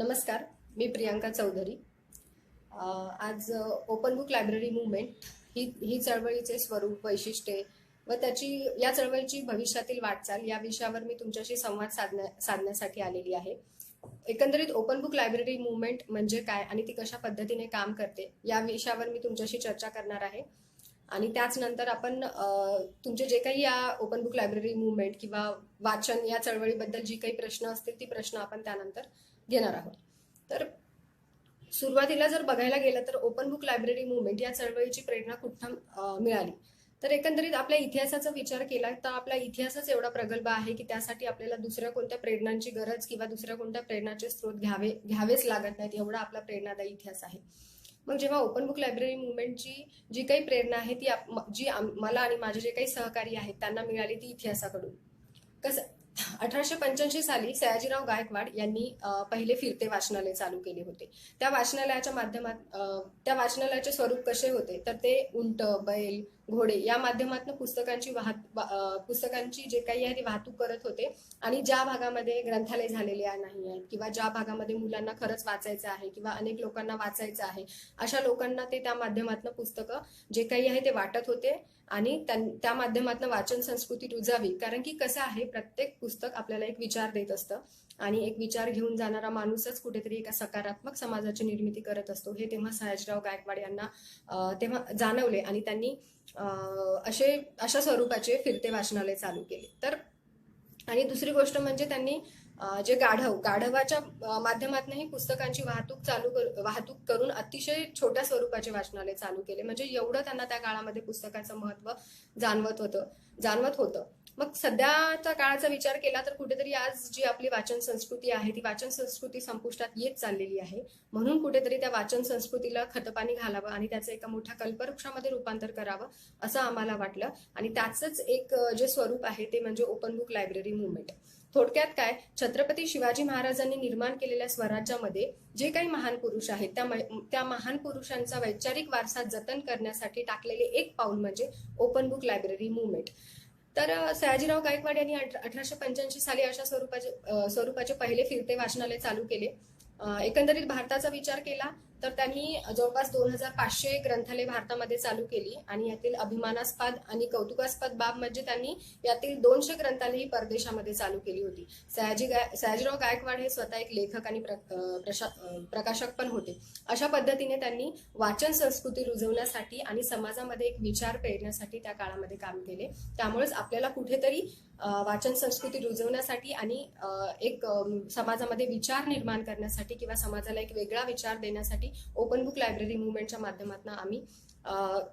नमस्कार, मी प्रियांका चौधरी. आज open book library movement ही चळवळीचे स्वरूप, वैशिष्ट्ये व या चळवळीची भविष्यातील वाटचाल या विषयावर मी तुमच्याशी संवाद साधण्यासाठी आलेली आहे. एकंदरीत ओपन बुक लायब्ररी मूव्हमेंट म्हणजे काय आणि ती कशा पद्धतीने काम करते या विषयावर मी तुमच्याशी चर्चा करणार आहे. आणि त्याच नंतर आपण तुमचे जे काही या ओपन बुक लायब्ररी मूव्हमेंट किंवा वाचन या चळवळीबद्दल जी काही प्रश्न असतील ती प्रश्न आपण त्यानंतर घेणार आहोत. तर सुरुवातीला जर बघायला गेलं तर ओपन बुक लायब्ररी मूव्हमेंट या चळवळीची प्रेरणा कुठून मिळाली, तर एकंदरीत आपल्या इतिहासाचा विचार केला तर आपला इतिहासच एवढा प्रगल्भ आहे की त्यासाठी आपल्याला दुसऱ्या कोणत्या प्रेरणांची गरज किंवा दुसऱ्या कोणत्या प्रेरणाचे स्रोत घ्यावेच लागत नाहीत, एवढा आपला प्रेरणादायी इतिहास आहे. मग जेव्हा ओपन बुक लायब्ररी मूव्हमेंटची जी काही प्रेरणा आहे ती मला आणि माझे जे काही सहकारी आहेत त्यांना मिळाली ती इतिहासाकडून. कसं 1885 साली सयाजीराव गायकवाड यांनी पहिले फिरते वाचनालय चालू केले होते. त्या वाचनालयाचे स्वरूप कसे होते, तर ते उंट, बैल, घोडे या माध्यमातून पुस्तकांची जे काही आहे ती वाहतूक करत होते. आणि ज्या भागामध्ये ग्रंथालय झालेले नाही आहेत किंवा ज्या भागामध्ये मुलांना खरंच वाचायचं आहे किंवा अनेक लोकांना वाचायचं आहे, अशा लोकांना ते त्या माध्यमातून पुस्तकं जे काही आहे ते वाटत होते आणि त्या माध्यमातून वाचन संस्कृती रुजावी. कारण की कसं आहे, प्रत्येक पुस्तक आपल्याला एक विचार देत असतं आणि एक विचार घेऊन जाणारा माणूसच कुठेतरी एका सकारात्मक समाजाची निर्मिती करत असतो, हे तेव्हा सयाजीराव गायकवाड यांना तेव्हा जाणवले आणि त्यांनी अशा स्वरूपाचे फिरते वाचनालय चालू केले. तर आणि दुसरी गोष्ट म्हणजे त्यांनी जे गाढवाच्या माध्यमातूनही पुस्तकांची वाहतूक करून अतिशय छोट्या स्वरूपाचे वाचनालय चालू केले. म्हणजे एवढं त्यांना त्या काळामध्ये पुस्तकाचं महत्व जाणवत होतं. मग सध्याच्या काळाचा विचार केला तर कुठेतरी आज जी आपली वाचन संस्कृती आहे ती वाचन संस्कृती संपुष्टात येत चाललेली आहे. म्हणून कुठेतरी त्या वाचन संस्कृतीला खतपाणी घालावं आणि त्याचं एका मोठ्या कल्पवृक्षामध्ये रूपांतर करावं असं आम्हाला वाटलं. आणि त्याचंच एक जे स्वरूप आहे ते म्हणजे ओपन बुक लायब्ररी मूव्हमेंट. थोडक्यात काय, छत्रपती शिवाजी महाराजांनी निर्माण केलेल्या स्वराज्यामध्ये जे काही महान पुरुष आहेत त्या महान पुरुषांचा वैचारिक वारसा जतन करण्यासाठी टाकलेले एक पाऊल म्हणजे ओपन बुक लायब्ररी मूव्हमेंट. तर सयाजीराव गायकवाड यांनी 1885 साली अशा स्वरूपाचे पहिले फिरते वाचनालय चालू केले. एकंदरीत भारताचा विचार केला तर त्यांनी जवळपास 2500 ग्रंथालय भारतामध्ये चालू केली आणि यातील अभिमानास्पद आणि कौतुकास्पद बाब म्हणजे त्यांनी यातील 200 ग्रंथालय ही परदेशामध्ये चालू केली होती. सयाजीराव गायकवाड हे स्वतः एक लेखक आणि प्रकाशक पण होते. अशा पद्धतीने त्यांनी वाचन संस्कृती रुजवण्यासाठी आणि समाजामध्ये एक विचार पेरण्यासाठी त्या काळामध्ये काम केले. त्यामुळेच आपल्याला कुठेतरी वाचन संस्कृती रुजवण्यासाठी आणि एक समाजामध्ये विचार निर्माण करण्यासाठी किंवा समाजाला एक वेगळा विचार देण्यासाठी ओपन बुक लायब्ररी मूव्हमेंटच्या माध्यमातून आम्ही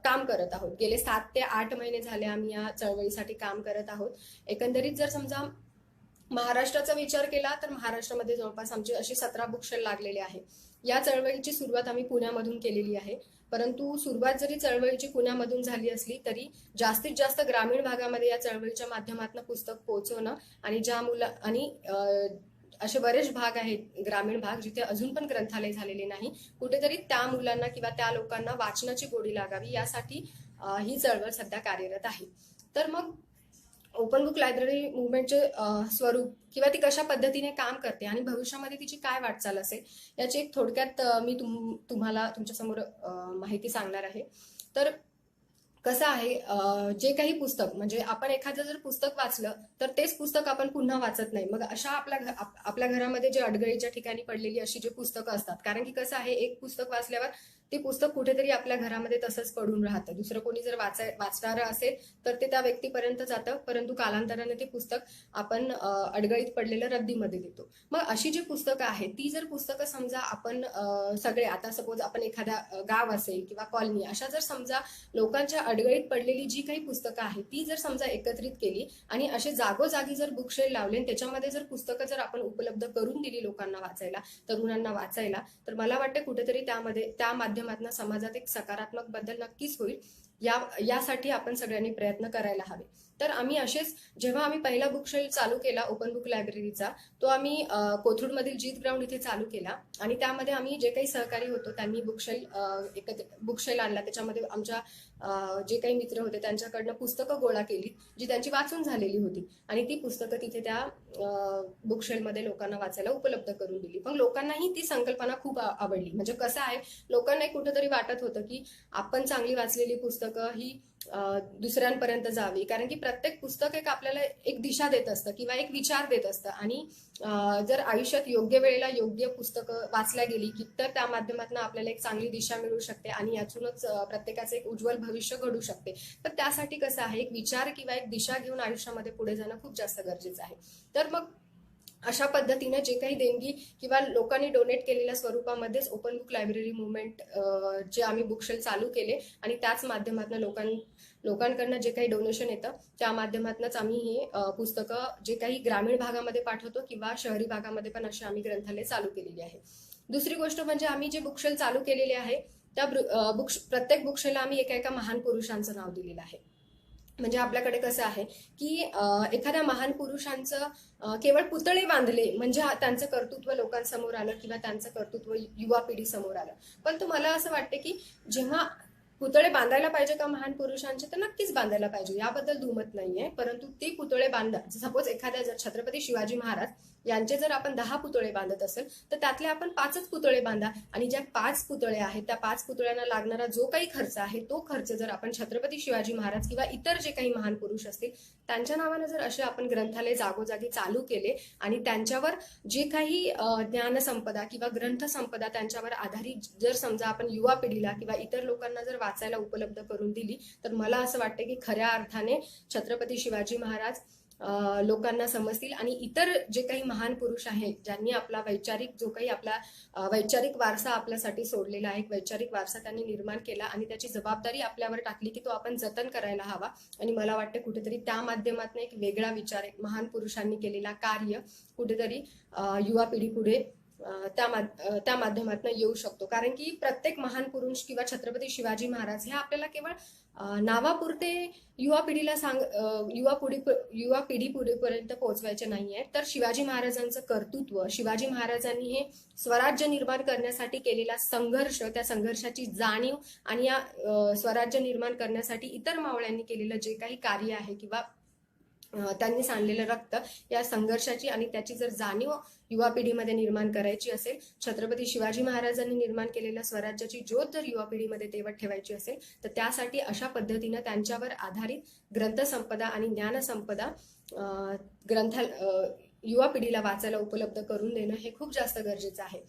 काम करत आहोत. गेले 7 ते 8 महिने झाले आम्ही या चळवळीसाठी काम करत आहोत. एकंदरीत जर समजा महाराष्ट्राचा विचार केला तर महाराष्ट्रामध्ये जवळपास आमचे असे 17 बुकशेल लागलेले आहे. या चळवळीची सुरुवात आम्ही पुण्यामधून केलेली आहे. परंतु सुरुवात जरी चळवळीची पुण्यामधून झाली असली तरी जास्तीत जास्त ग्रामीण भागामध्ये या चळवळीच्या माध्यमातून पुस्तक पोहोचवणं आणि असे बरेच भाग आहेत ग्रामीण भाग जिथे अजून पण ग्रंथालय झालेले नाही, कुठेतरी त्या मुलांना किंवा त्या लोकांना वाचनाची गोडी लागावी यासाठी ही चळवळ सध्या कार्यरत आहे. तर मग ओपन बुक लायब्ररी मूव्हमेंटचे स्वरूप किंवा ती कशा पद्धतीने काम करते आणि भविष्यामध्ये तिची काय वाटचाल असेल याची एक थोडक्यात मी तुम्हाला तुमच्यासमोर माहिती सांगणार आहे. तर कसं आहे, जे काही पुस्तक म्हणजे आपण एखादं जर पुस्तक वाचलं तर तेच पुस्तक आपण पुन्हा वाचत नाही. मग अशा आपल्या घरामध्ये जे अडगळीच्या ठिकाणी पडलेली अशी जे पुस्तकं असतात, कारण की कसं आहे, एक पुस्तक वाचल्यावर ते पुस्तक कुठेतरी आपल्या घरामध्ये तसंच पडून राहतं. दुसरं कोणी जर वाचणारं असेल तर ते त्या व्यक्तीपर्यंत जातं, परंतु कालांतराने ते पुस्तक आपण अडगळीत पडलेलं रद्दीमध्ये देतो. मग अशी जी पुस्तकं आहेत ती जर पुस्तकं समजा आपण सगळे, आता सपोज आपण एखाद्या गाव असेल किंवा कॉलनी, अशा जर समजा लोकांच्या अडगळीत पडलेली जी काही पुस्तकं आहेत ती जर समजा एकत्रित केली आणि असे जागोजागी जर बुकशेल लावले, त्याच्यामध्ये जर पुस्तकं जर आपण उपलब्ध करून दिली लोकांना वाचायला, तरुणांना वाचायला, तर मला वाटतं कुठेतरी त्या माध्यमातून समाजात एक सकारात्मक बदल नक्कीच होईल. यासाठी आपण सगळ्यांनी प्रयत्न करायला हवे. तर आम्ही असेच जेव्हा आम्ही पहिला बुकशेल चालू केला ओपन बुक लायब्ररीचा, तो आम्ही कोथरूडमधील जीत ग्राउंड इथे चालू केला आणि त्यामध्ये आम्ही जे काही सहकारी होतो त्यांनी बुकशेल आणला. त्याच्यामध्ये आमच्या जे काही मित्र होते त्यांच्याकडनं पुस्तकं गोळा केली जी त्यांची वाचून झालेली होती आणि ती पुस्तकं तिथे त्या बुकशेलमध्ये लोकांना वाचायला उपलब्ध करून दिली. पण लोकांनाही ती संकल्पना खूप आवडली. म्हणजे कसं आहे, लोकांना कुठेतरी वाटत होतं की आपण चांगली वाचलेली पुस्तकं ही दुसऱ्यांपर्यंत जावी, कारण की प्रत्येक पुस्तक एक आपल्याला एक दिशा देत असतं किंवा एक विचार देत असतं आणि जर आयुष्यात योग्य वेळेला योग्य पुस्तकं वाचल्या गेली की तर त्या माध्यमातून आपल्याला एक चांगली दिशा मिळू शकते आणि यातूनच प्रत्येकाचं एक उज्ज्वल भविष्य घडू शकते. तर त्यासाठी कसं आहे, एक विचार किंवा एक दिशा घेऊन आयुष्यामध्ये पुढे जाणं खूप जास्त गरजेचं आहे. तर मग अशा पद्धतीने जे काही देणगी किंवा लोकांनी डोनेट केलेल्या स्वरूपामध्येच ओपन बुक लायब्ररी मुवमेंट जे आम्ही बुकशेल चालू केले आणि त्याच माध्यमातून लोकांकडनं जे काही डोनेशन येतं त्या माध्यमातूनच आम्ही हे पुस्तकं जे काही ग्रामीण भागामध्ये पाठवतो किंवा शहरी भागामध्ये पण अशी आम्ही ग्रंथालय चालू केलेली आहे. दुसरी गोष्ट म्हणजे आम्ही जे बुकशेल चालू केलेले आहे त्या प्रत्येक बुकशेलला आम्ही एका महान पुरुषांचं नाव दिलेलं आहे. म्हणजे आपल्याकडे कसं आहे की एखाद्या महान पुरुषांचं केवळ पुतळे बांधले म्हणजे त्यांचं कर्तृत्व लोकांसमोर आलं किंवा त्यांचं कर्तृत्व युवा पिढी समोर आलं. पण मला असं वाटते की जेव्हा पुतळे बांधायला पाहिजे का महान पुरुषांचे, तर नक्कीच बांधायला पाहिजे, याबद्दल दुमत नाहीये. परंतु ते पुतळे बांधा, सपोज एखाद्या जर छत्रपती शिवाजी महाराज यांचे जर आपण 10 पुतळे बांधत असेल तर त्यातले आपण 5च पुतळे बांधा आणि ज्या 5 पुतळे आहेत त्या 5 पुतळ्यांना लागणारा जो काही खर्च आहे तो खर्च जर आपण छत्रपती शिवाजी महाराज किंवा इतर जे काही महान पुरुष असतील त्यांच्या नावाने जर असे आपण ग्रंथालय जागोजागी चालू केले आणि त्यांच्यावर जे काही ज्ञानसंपदा किंवा ग्रंथसंपदा त्यांच्यावर आधारित जर समजा आपण युवा पिढीला किंवा इतर लोकांना जर वाचायला उपलब्ध करून दिली तर मला असं वाटतं की खऱ्या अर्थाने छत्रपती शिवाजी महाराज लोकांना समजतील आणि इतर जे काही महान पुरुष आहेत ज्यांनी आपला वैचारिक जो काही आपला वैचारिक वारसा आपल्यासाठी सोडलेला आहे, वैचारिक वारसा त्यांनी निर्माण केला आणि त्याची जबाबदारी आपल्यावर टाकली की तो आपण जतन करायला हवा. आणि मला वाटतं कुठेतरी त्या माध्यमातून एक वेगळा विचार, एक महान पुरुषांनी केलेला कार्य कुठेतरी युवा पिढी पुढे त्या माध्यमातून येऊ शकतो. कारण की प्रत्येक महान पुरुष किंवा छत्रपती शिवाजी महाराज हे आपल्याला केवळ नावापुरते युवा पिढी पुढेपर्यंत पोहोचवायचे नाहीये, तर शिवाजी महाराजांचं कर्तृत्व, शिवाजी महाराजांनी हे स्वराज्य निर्माण करण्यासाठी केलेला संघर्ष, त्या संघर्षाची जाणीव आणि या स्वराज्य निर्माण करण्यासाठी इतर मावळ्यांनी केलेलं जे काही कार्य आहे किंवा त्यांनी सांडलेलं रक्त, या संघर्षाची आणि त्याची जर जाणीव युवा पिढीमध्ये निर्माण करायची असेल, छत्रपती शिवाजी महाराजांनी निर्माण केलेल्या स्वराज्याची ज्योत जर युवा पिढीमध्ये तेवत ठेवायची असेल तर त्यासाठी अशा पद्धतीनं त्यांच्यावर आधारित ग्रंथसंपदा आणि ज्ञानसंपदा युवा पिढीला वाचायला उपलब्ध करून देणं हे खूप जास्त गरजेचं आहे.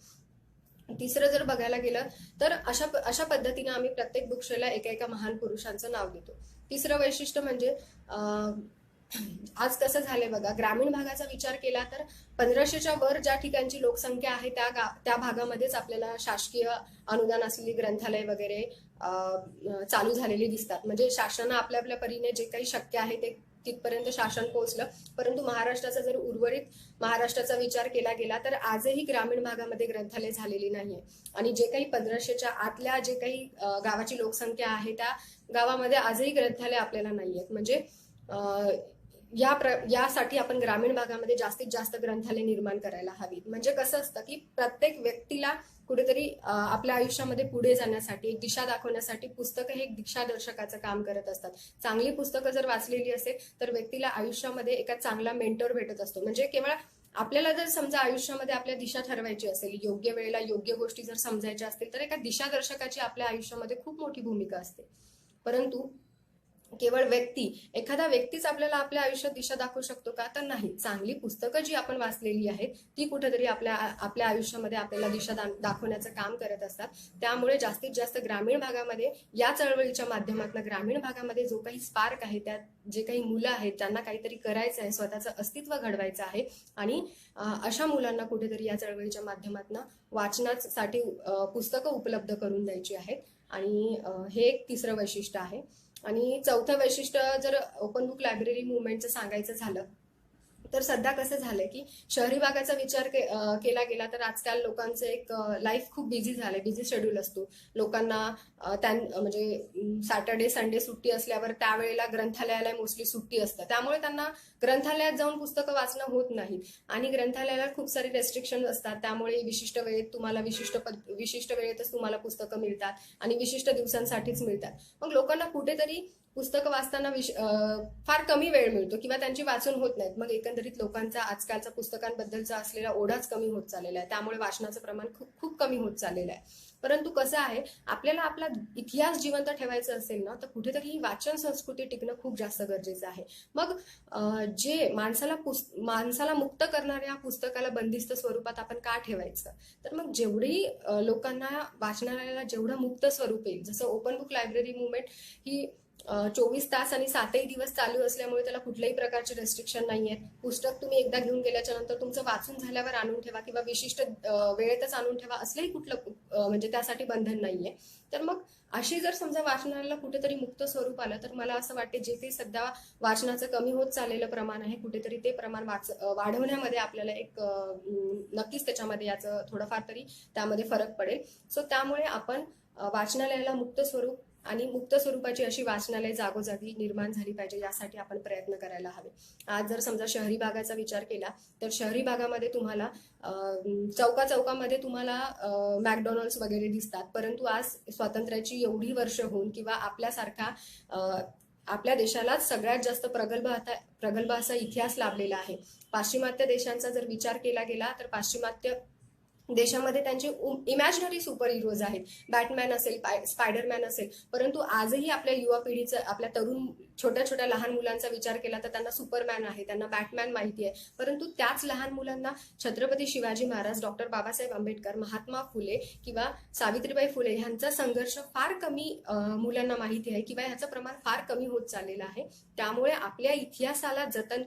तिसरं जर बघायला गेलं तर अशा पद्धतीने आम्ही प्रत्येक बुकशेलला एका महान पुरुषांचं नाव देतो. तिसरं वैशिष्ट्य म्हणजे आज कसं झालंय बघा, ग्रामीण भागाचा विचार केला तर 1500च्या वर ज्या ठिकाणची लोकसंख्या आहे त्या भागामध्येच आपल्याला शासकीय अनुदान असलेली ग्रंथालय वगैरे चालू झालेली दिसतात. म्हणजे शासनानं आपल्या परीने जे काही शक्य आहे ते तिथपर्यंत शासन पोहोचलं. परंतु महाराष्ट्राचा जर उर्वरित महाराष्ट्राचा विचार केला गेला तर आजही ग्रामीण भागामध्ये ग्रंथालय झालेली नाहीये आणि जे काही 1500च्या आतल्या जे काही गावाची लोकसंख्या आहे त्या गावामध्ये आजही ग्रंथालय आपल्याला नाहीयेत. म्हणजे यासाठी आपण ग्रामीण भागामध्ये जास्तीत जास्त ग्रंथालय निर्माण करायला हवीत. म्हणजे कसं असतं की प्रत्येक व्यक्तीला कुठेतरी आपल्या आयुष्यामध्ये पुढे जाण्यासाठी, एक दिशा दाखवण्यासाठी पुस्तकं हे एक दिशादर्शकाचं काम करत असतात. चांगली पुस्तकं जर वाचलेली असेल तर व्यक्तीला आयुष्यामध्ये एका चांगला मेंटॉर भेटत असतो. म्हणजे केवळ आपल्याला जर समजा आयुष्यामध्ये आपल्या दिशा ठरवायची असेल, योग्य वेळेला योग्य गोष्टी जर समजायच्या असतील तर एका दिशादर्शकाची आपल्या आयुष्यामध्ये खूप मोठी भूमिका असते. परंतु केवळ एखादा व्यक्तीच आपल्याला आपल्या आयुष्यात दिशा दाखवू शकतो का? तर नाही. चांगली पुस्तकं जी आपण वाचलेली आहेत ती कुठेतरी आपल्या आयुष्यामध्ये आपल्याला दिशा दाखवण्याचं काम करत असतात. त्यामुळे जास्तीत जास्त ग्रामीण भागामध्ये या चळवळीच्या माध्यमातून ग्रामीण भागामध्ये जो काही स्पार्क आहे, त्यात जे काही मुलं आहेत ज्यांना काहीतरी करायचं आहे, स्वतःचं अस्तित्व घडवायचं आहे आणि अशा मुलांना कुठेतरी या चळवळीच्या माध्यमातून वाचनासाठी पुस्तकं उपलब्ध करून द्यायची आहेत. आणि हे एक तिसरं वैशिष्ट्य आहे. आणि चौथं वैशिष्ट्य जर ओपन बुक लायब्ररी मुवमेंटचं सांगायचं झालं तर सध्या कसं झालंय की शहरी भागाचा विचार केला गेला तर आजकाल लोकांचं एक लाईफ खूप बिझी झालंय, बिझी शेड्यूल असतो लोकांना. म्हणजे सॅटर्डे संडे सुट्टी असल्यावर त्यावेळेला ग्रंथालयाला मोस्टली सुट्टी असतं, त्यामुळे त्यांना ग्रंथालयात जाऊन पुस्तकं वाचणं होत नाही. आणि ग्रंथालयाला खूप सारे रेस्ट्रिक्शन असतात, त्यामुळे विशिष्ट वेळेत तुम्हाला विशिष्ट वेळेतच तुम्हाला पुस्तकं मिळतात आणि विशिष्ट दिवसांसाठीच मिळतात. मग लोकांना कुठेतरी पुस्तकं वाचताना फार कमी वेळ मिळतो किंवा त्यांची वाचन होत नाहीत. मग एकंदरीत लोकांचा आजकालचा पुस्तकांबद्दलचा असलेला ओढाच कमी होत चाललेला आहे, त्यामुळे वाचनाचं प्रमाण खूप खूप कमी होत चाललेलं आहे. परंतु कसं आहे, आपल्याला आपला इतिहास जिवंत ठेवायचा असेल ना, तर कुठेतरी ही वाचन संस्कृती टिकणं खूप जास्त गरजेचं आहे. मग जे माणसाला मुक्त करणाऱ्या पुस्तकाला बंदिस्त स्वरूपात आपण का ठेवायचं? तर मग जेवढी लोकांना वाचनालयाला जेवढं मुक्त स्वरूप येईल, जसं ओपन बुक लायब्ररी मुवमेंट ही 24 तास आणि 7ही दिवस चालू असल्यामुळे त्याला कुठल्याही प्रकारचे रेस्ट्रिक्शन नाहीये. पुस्तक तुम्ही एकदा घेऊन गेल्याच्या नंतर तुमचं वाचून झाल्यावर आणून ठेवा किंवा विशिष्ट वेळेतच आणून ठेवा, असलंही कुठलं म्हणजे त्यासाठी बंधन नाहीये. तर मग अशी जर समजा वाचनाला कुठेतरी मुक्त स्वरूप आलं, तर मला असं वाटते जे काही सध्या वाचनाचं कमी होत चाललेलं प्रमाण आहे, कुठेतरी ते प्रमाण वाढवण्यामध्ये आपल्याला एक नक्कीच त्याच्यामध्ये याचं थोडंफार तरी त्यामध्ये फरक पडेल. सो त्यामुळे आपण वाचनालयाला मुक्त स्वरूप आणि मुक्त स्वरूपाची अशी वाचनालय जागोजागी निर्माण झाली पाहिजे, यासाठी आपण प्रयत्न करायला हवे. आज जर समजा शहरी भागाचा विचार केला तर शहरी भागामध्ये तुम्हाला चौकामध्ये तुम्हाला मॅकडॉनल्ड्स वगैरे दिसतात, परंतु आज स्वातंत्र्याची एवढी वर्ष होऊन किंवा आपल्या देशालाच सगळ्यात जास्त प्रगल्भ असा इतिहास लाभलेला आहे. पाश्चिमात्य देशांचा जर विचार केला गेला तर पाश्चिमात्य देशामध्ये त्यांचे इमॅजिनरी सुपर हिरोज आहेत, बॅटमॅन असेल, स्पायडरमॅन असेल, परंतु आजही आपल्या युवा पिढीचं, आपल्या तरुण छोट्या लहान मुलांचा विचार केला तर त्यांना सुपरमॅन आहे, त्यांना बॅटमॅन माहिती आहे. परंतु त्याच लहान मुलांना छत्रपती शिवाजी महाराज, डॉक्टर बाबासाहेब आंबेडकर, महात्मा फुले किंवा सावित्रीबाई फुले यांचा संघर्ष फार कमी मुलांना माहिती आहे किंवा ह्याचं प्रमाण फार कमी होत चाललेलं आहे. त्यामुळे आपल्या इतिहासाला जतन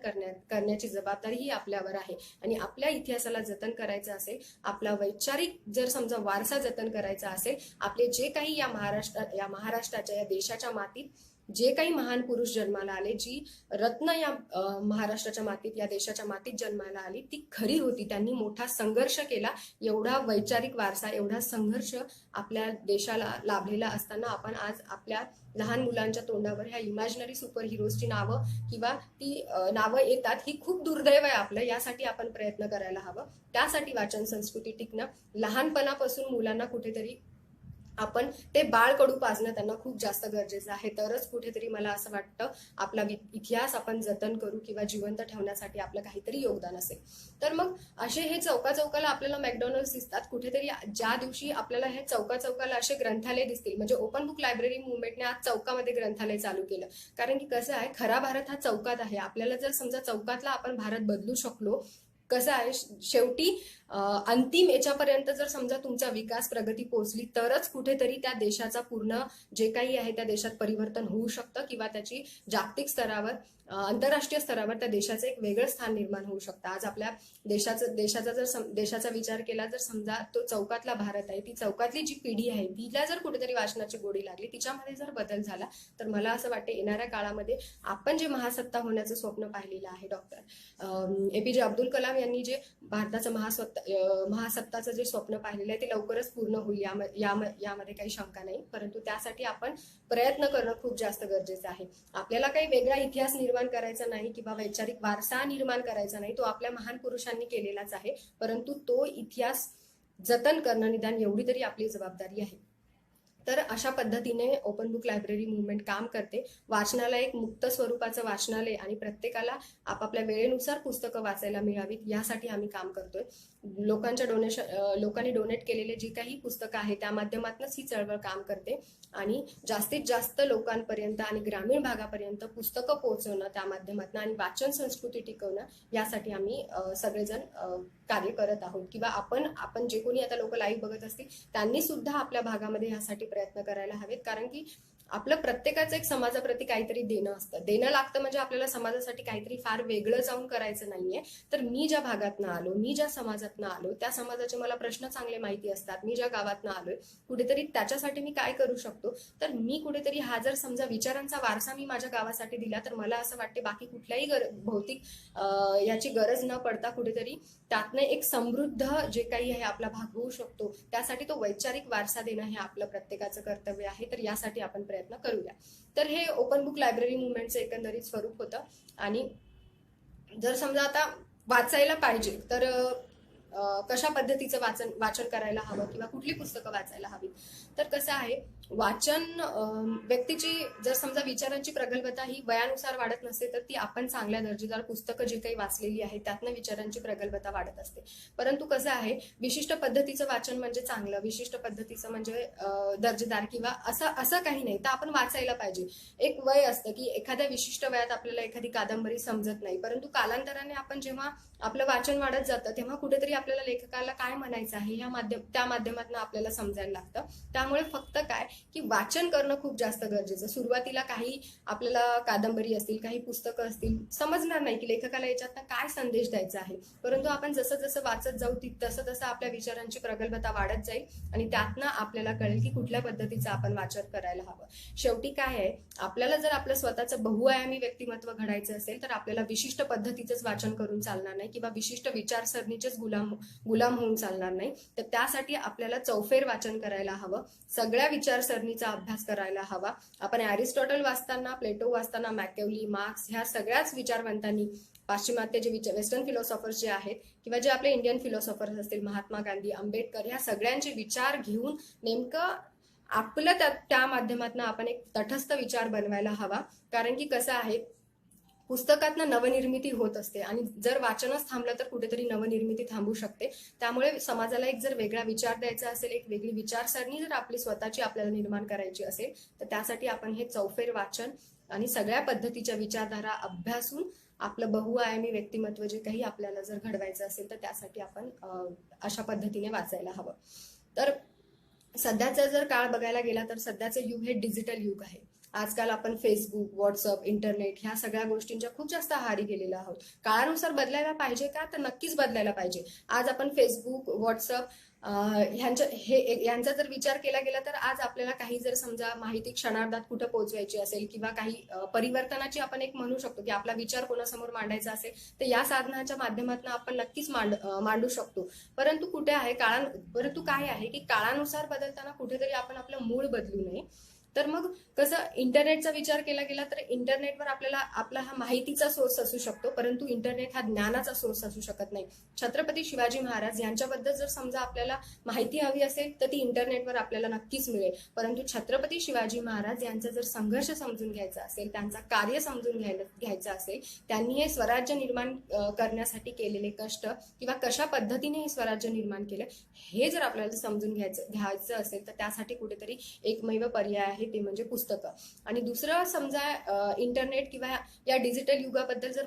करण्याची जबाबदारी ही आपल्यावर आहे. आणि आपल्या इतिहासाला जतन करायचं असेल, आपला वैचारिक जर समजा वारसा जतन करायचा असेल, आपले जे काही या महाराष्ट्राच्या या देशाच्या मातीत जे काही महान पुरुष जन्माला आले, जी रत्न या महाराष्ट्राच्या मातीत, या देशाच्या मातीत जन्माला आली, ती खरी होती. त्यांनी मोठा संघर्ष केला. एवढा वैचारिक वारसा, एवढा संघर्ष आपल्या देशाला लाभलेला असताना आपण आज आपल्या लहान मुलांच्या तोंडावर ह्या इमॅजिनरी सुपर हिरोजची नावं किंवा ती नावं येतात, ही खूप दुर्दैव आहे आपलं. यासाठी आपण प्रयत्न करायला हवं. त्यासाठी वाचन संस्कृती टिकणं, लहानपणापासून मुलांना कुठेतरी आपण ते बाळकडू पाजणं त्यांना खूप जास्त गरजेचं आहे. तरच कुठेतरी मला असं वाटतं आपला इतिहास आपण जतन करू किंवा जिवंत ठेवण्यासाठी आपलं काहीतरी योगदान असेल. तर मग असे हे चौकाला आपल्याला मॅकडॉनल्ड्स दिसतात. कुठेतरी ज्या दिवशी आपल्याला हे चौकाला असे ग्रंथालय दिसतील, म्हणजे ओपन बुक लायब्ररी मुवमेंटने आज चौकामध्ये ग्रंथालय चालू केलं. कारण की कसं आहे, खरा भारत हा चौकात आहे. आपल्याला जर समजा चौकातला आपण भारत बदलू शकलो, कसं आहे, शेवटी अंतिम याच्यापर्यंत जर समजा तुमचा विकास प्रगती पोहोचली, तरच कुठेतरी त्या देशाचा पूर्ण जे काही आहे त्या देशात परिवर्तन होऊ शकतं किंवा त्याची जागतिक स्तरावर, आंतरराष्ट्रीय स्तरावर त्या देशाचं एक वेगळं स्थान निर्माण होऊ शकतं. आज आपल्या देशाचा विचार केला, जर समजा तो चौकातला भारत आहे, ती चौकातली जी पिढी आहे तिला जर कुठेतरी वाचनाची गोडी लागली, तिच्यामध्ये जर बदल झाला, तर मला असं वाटतं येणाऱ्या काळामध्ये आपण जे महासत्ता होण्याचं स्वप्न पाहिलेलं आहे, डॉक्टर APJ अब्दुल कलाम यांनी जे भारताचं महासत्ताचं जे स्वप्न पाहिलेलं आहे, ते लवकरच पूर्ण होईल, यामध्ये काही शंका नाही. परंतु त्यासाठी आपण प्रयत्न करणं खूप जास्त गरजेचं आहे. आपल्याला काही वेगळा इतिहास निर्माण करायचा नाही किंवा वैचारिक वारसा निर्माण करायचा नाही, तो आपल्या महान पुरुषांनी केलेलाच आहे. परंतु तो इतिहास जतन करणं निदान एवढी तरी आपली जबाबदारी आहे. तर अशा पद्धतीने ओपन बुक लायब्ररी मुवमेंट काम करते. वाचनाला एक मुक्त स्वरूपाचं वाचनालय आणि प्रत्येकाला आपापल्या वेळेनुसार पुस्तकं वाचायला मिळावीत, यासाठी आम्ही काम करतोय. लोकांनी डोनेट केलेले जी काही पुस्तकं आहेत त्या माध्यमातूनच ही चळवळ काम करते आणि जास्तीत जास्त लोकांपर्यंत आणि ग्रामीण भागापर्यंत पुस्तकं पोहोचवणं त्या माध्यमातून आणि वाचन संस्कृती टिकवणं, यासाठी आम्ही सगळेजण कार्य करत आहोत. किंवा आपण जे कोणी आता लोक लाईव्ह बघत असतील त्यांनी सुद्धा आपल्या भागामध्ये यासाठी प्रयत्न करायला हवेत. कारण की आपलं प्रत्येकाचं एक समाजाप्रती काहीतरी देणं असतं. देणं लागतं म्हणजे आपल्याला समाजासाठी काहीतरी फार वेगळं जाऊन करायचं नाहीये. तर मी ज्या भागातनं आलो, मी ज्या समाजातनं आलो, त्या समाजाचे मला प्रश्न चांगले माहिती असतात. मी ज्या गावातनं आलोय, कुठेतरी त्याच्यासाठी मी काय करू शकतो. तर मी कुठेतरी हा जर समजा विचारांचा वारसा मी माझ्या गावासाठी दिला, तर मला असं वाटते बाकी कुठल्याही भौतिक याची गरज न पडता कुठेतरी त्यातनं एक समृद्ध जे काही आहे आपला भाग होऊ शकतो. त्यासाठी तो वैचारिक वारसा देणं हे आपलं प्रत्येकाचं कर्तव्य आहे. तर यासाठी आपण प्रयत्न करूया. तर हे ओपन बुक लायब्ररी मुवमेंटचं एकंदरीत स्वरूप होतं. आणि जर समजा आता वाचायला पाहिजे तर कशा पद्धतीचं वाचन करायला हवं किंवा कुठली पुस्तकं वाचायला हवी. तर कसं आहे, वाचन व्यक्तीची जर समजा विचारांची प्रगल्भता ही वयानुसार वाढत नसते, तर ती आपण चांगल्या दर्जेदार पुस्तकं जे काही वाचलेली आहे त्यातनं विचारांची प्रगल्भता वाढत असते. परंतु कसं आहे, विशिष्ट पद्धतीचं वाचन म्हणजे चांगलं, विशिष्ट पद्धतीचं म्हणजे दर्जेदार किंवा असं काही नाही. तर आपण वाचायला पाहिजे. एक वय असतं की एखाद्या विशिष्ट वयात आपल्याला एखादी कादंबरी समजत नाही, परंतु कालांतराने आपण जेव्हा आपलं वाचन वाढत जातं तेव्हा कुठेतरी आपल्याला लेखकाला काय म्हणायचं आहे त्या माध्यमातून आपल्याला समजायला लागतं. त्यामुळे फक्त काय की वाचन करणं खूप जास्त गरजेचं. सुरुवातीला काही आपल्याला कादंबरी असतील, काही पुस्तकं असतील, समजणार नाही की लेखकाला याच्यातनं काय संदेश द्यायचा आहे. परंतु आपण जसं जसं वाचत जाऊ तसं तसं आपल्या विचारांची प्रगल्भता वाढत जाईल आणि त्यातनं आपल्याला कळेल की कुठल्या पद्धतीचं आपण वाचन करायला हवं. शेवटी काय आहे, आपल्याला जर आपलं स्वतःचं बहुआयामी व्यक्तिमत्व घडायचं असेल तर आपल्याला विशिष्ट पद्धतीचंच वाचन करून चालणार नाही किंवा विशिष्ट विचारसरणीचेच गुलाम होऊन चालणार नाही. तर त्यासाठी आपल्याला चौफेर वाचन करायला हवं. सगळ्या विचारसरणीचा अभ्यास करायला हवा. आपण अरिस्टॉटल वाचताना, प्लेटो वाचताना, मॅकॅव्हली, मार्क्स ह्या सगळ्याच विचारवंतांनी, पाश्चिमात्य जे वेस्टर्न फिलॉसॉफर्स जे आहेत किंवा जे आपले इंडियन फिलॉसॉफर्स असतील, महात्मा गांधी, आंबेडकर, ह्या सगळ्यांचे विचार घेऊन नेमकं आपलं त्या माध्यमातून आपण एक तटस्थ विचार बनवायला हवा. कारण की कसं आहे, पुस्तकातनं नवनिर्मिती होत असते आणि जर वाचनच थांबलं तर कुठेतरी नवनिर्मिती थांबू शकते. त्यामुळे समाजाला एक जर वेगळा विचार द्यायचा असेल, एक वेगळी विचारसरणी जर आपली स्वतःची आपल्याला निर्माण करायची असेल, तर त्यासाठी आपण हे चौफेर वाचन आणि सगळ्या पद्धतीच्या विचारधारा अभ्यासून आपलं बहुआयामी व्यक्तिमत्व जे काही आपल्याला जर घडवायचं असेल तर त्यासाठी आपण अशा पद्धतीने वाचायला हवं. तर सध्याचा जर काळ बघायला गेला तर सध्याचं युग हे डिजिटल युग आहे. आजकाल आपण फेसबुक, व्हॉट्सअप, इंटरनेट ह्या सगळ्या गोष्टींच्या खूप जास्त आहारी गेलेलो आहोत. काळानुसार बदलायला पाहिजे का? तर नक्कीच बदलायला पाहिजे. आज आपण फेसबुक, व्हॉट्सअप यांचा जर विचार केला गेला तर आज आपल्याला काही जर समजा माहिती क्षणार्धात कुठं पोहोचवायची असेल किंवा काही परिवर्तनाची आपण एक म्हणू शकतो की आपला विचार कोणासमोर मांडायचा असेल तर या साधनाच्या माध्यमातून आपण नक्कीच मांडू शकतो. परंतु काय आहे की काळानुसार बदलताना कुठेतरी आपण आपलं मूळ बदलू नये. तर मग कसं, इंटरनेटचा विचार केला गेला तर इंटरनेटवर आपला हा माहितीचा सोर्स असू शकतो, परंतु इंटरनेट हा ज्ञानाचा सोर्स असू शकत नाही. छत्रपती शिवाजी महाराज यांच्याबद्दल जर समजा आपल्याला माहिती हवी असेल तर ती इंटरनेटवर आपल्याला नक्कीच मिळेल. परंतु छत्रपती शिवाजी महाराज यांचा जर संघर्ष समजून घ्यायचा असेल, त्यांचा कार्य समजून घ्यायचं असेल, त्यांनी हे स्वराज्य निर्माण करण्यासाठी केलेले कष्ट किंवा कशा पद्धतीने हे स्वराज्य निर्माण केलं हे जर आपल्याला समजून घ्यायचं असेल तर त्यासाठी कुठेतरी एकमेव पर्याय आहे, ते म्हणजे पुस्तकं. आणि दुसरं समजा इंटरनेट किंवा या डिजिटल युगाबद्दल जर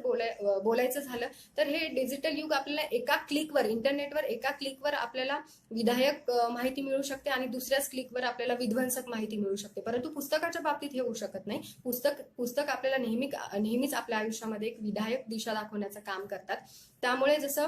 बोलायचं झालं तर हे डिजिटल युग आपल्याला एका क्लिकवर, इंटरनेटवर एका क्लिकवर आपल्याला विधायक माहिती मिळू शकते आणि दुसऱ्याच क्लिकवर आपल्याला विध्वंसक माहिती मिळू शकते. परंतु पुस्तकाच्या बाबतीत हे होऊ शकत नाही. पुस्तक आपल्याला नेहमीच आपल्या आयुष्यामध्ये एक विधायक दिशा दाखवण्याचं काम करतात. त्यामुळे जसं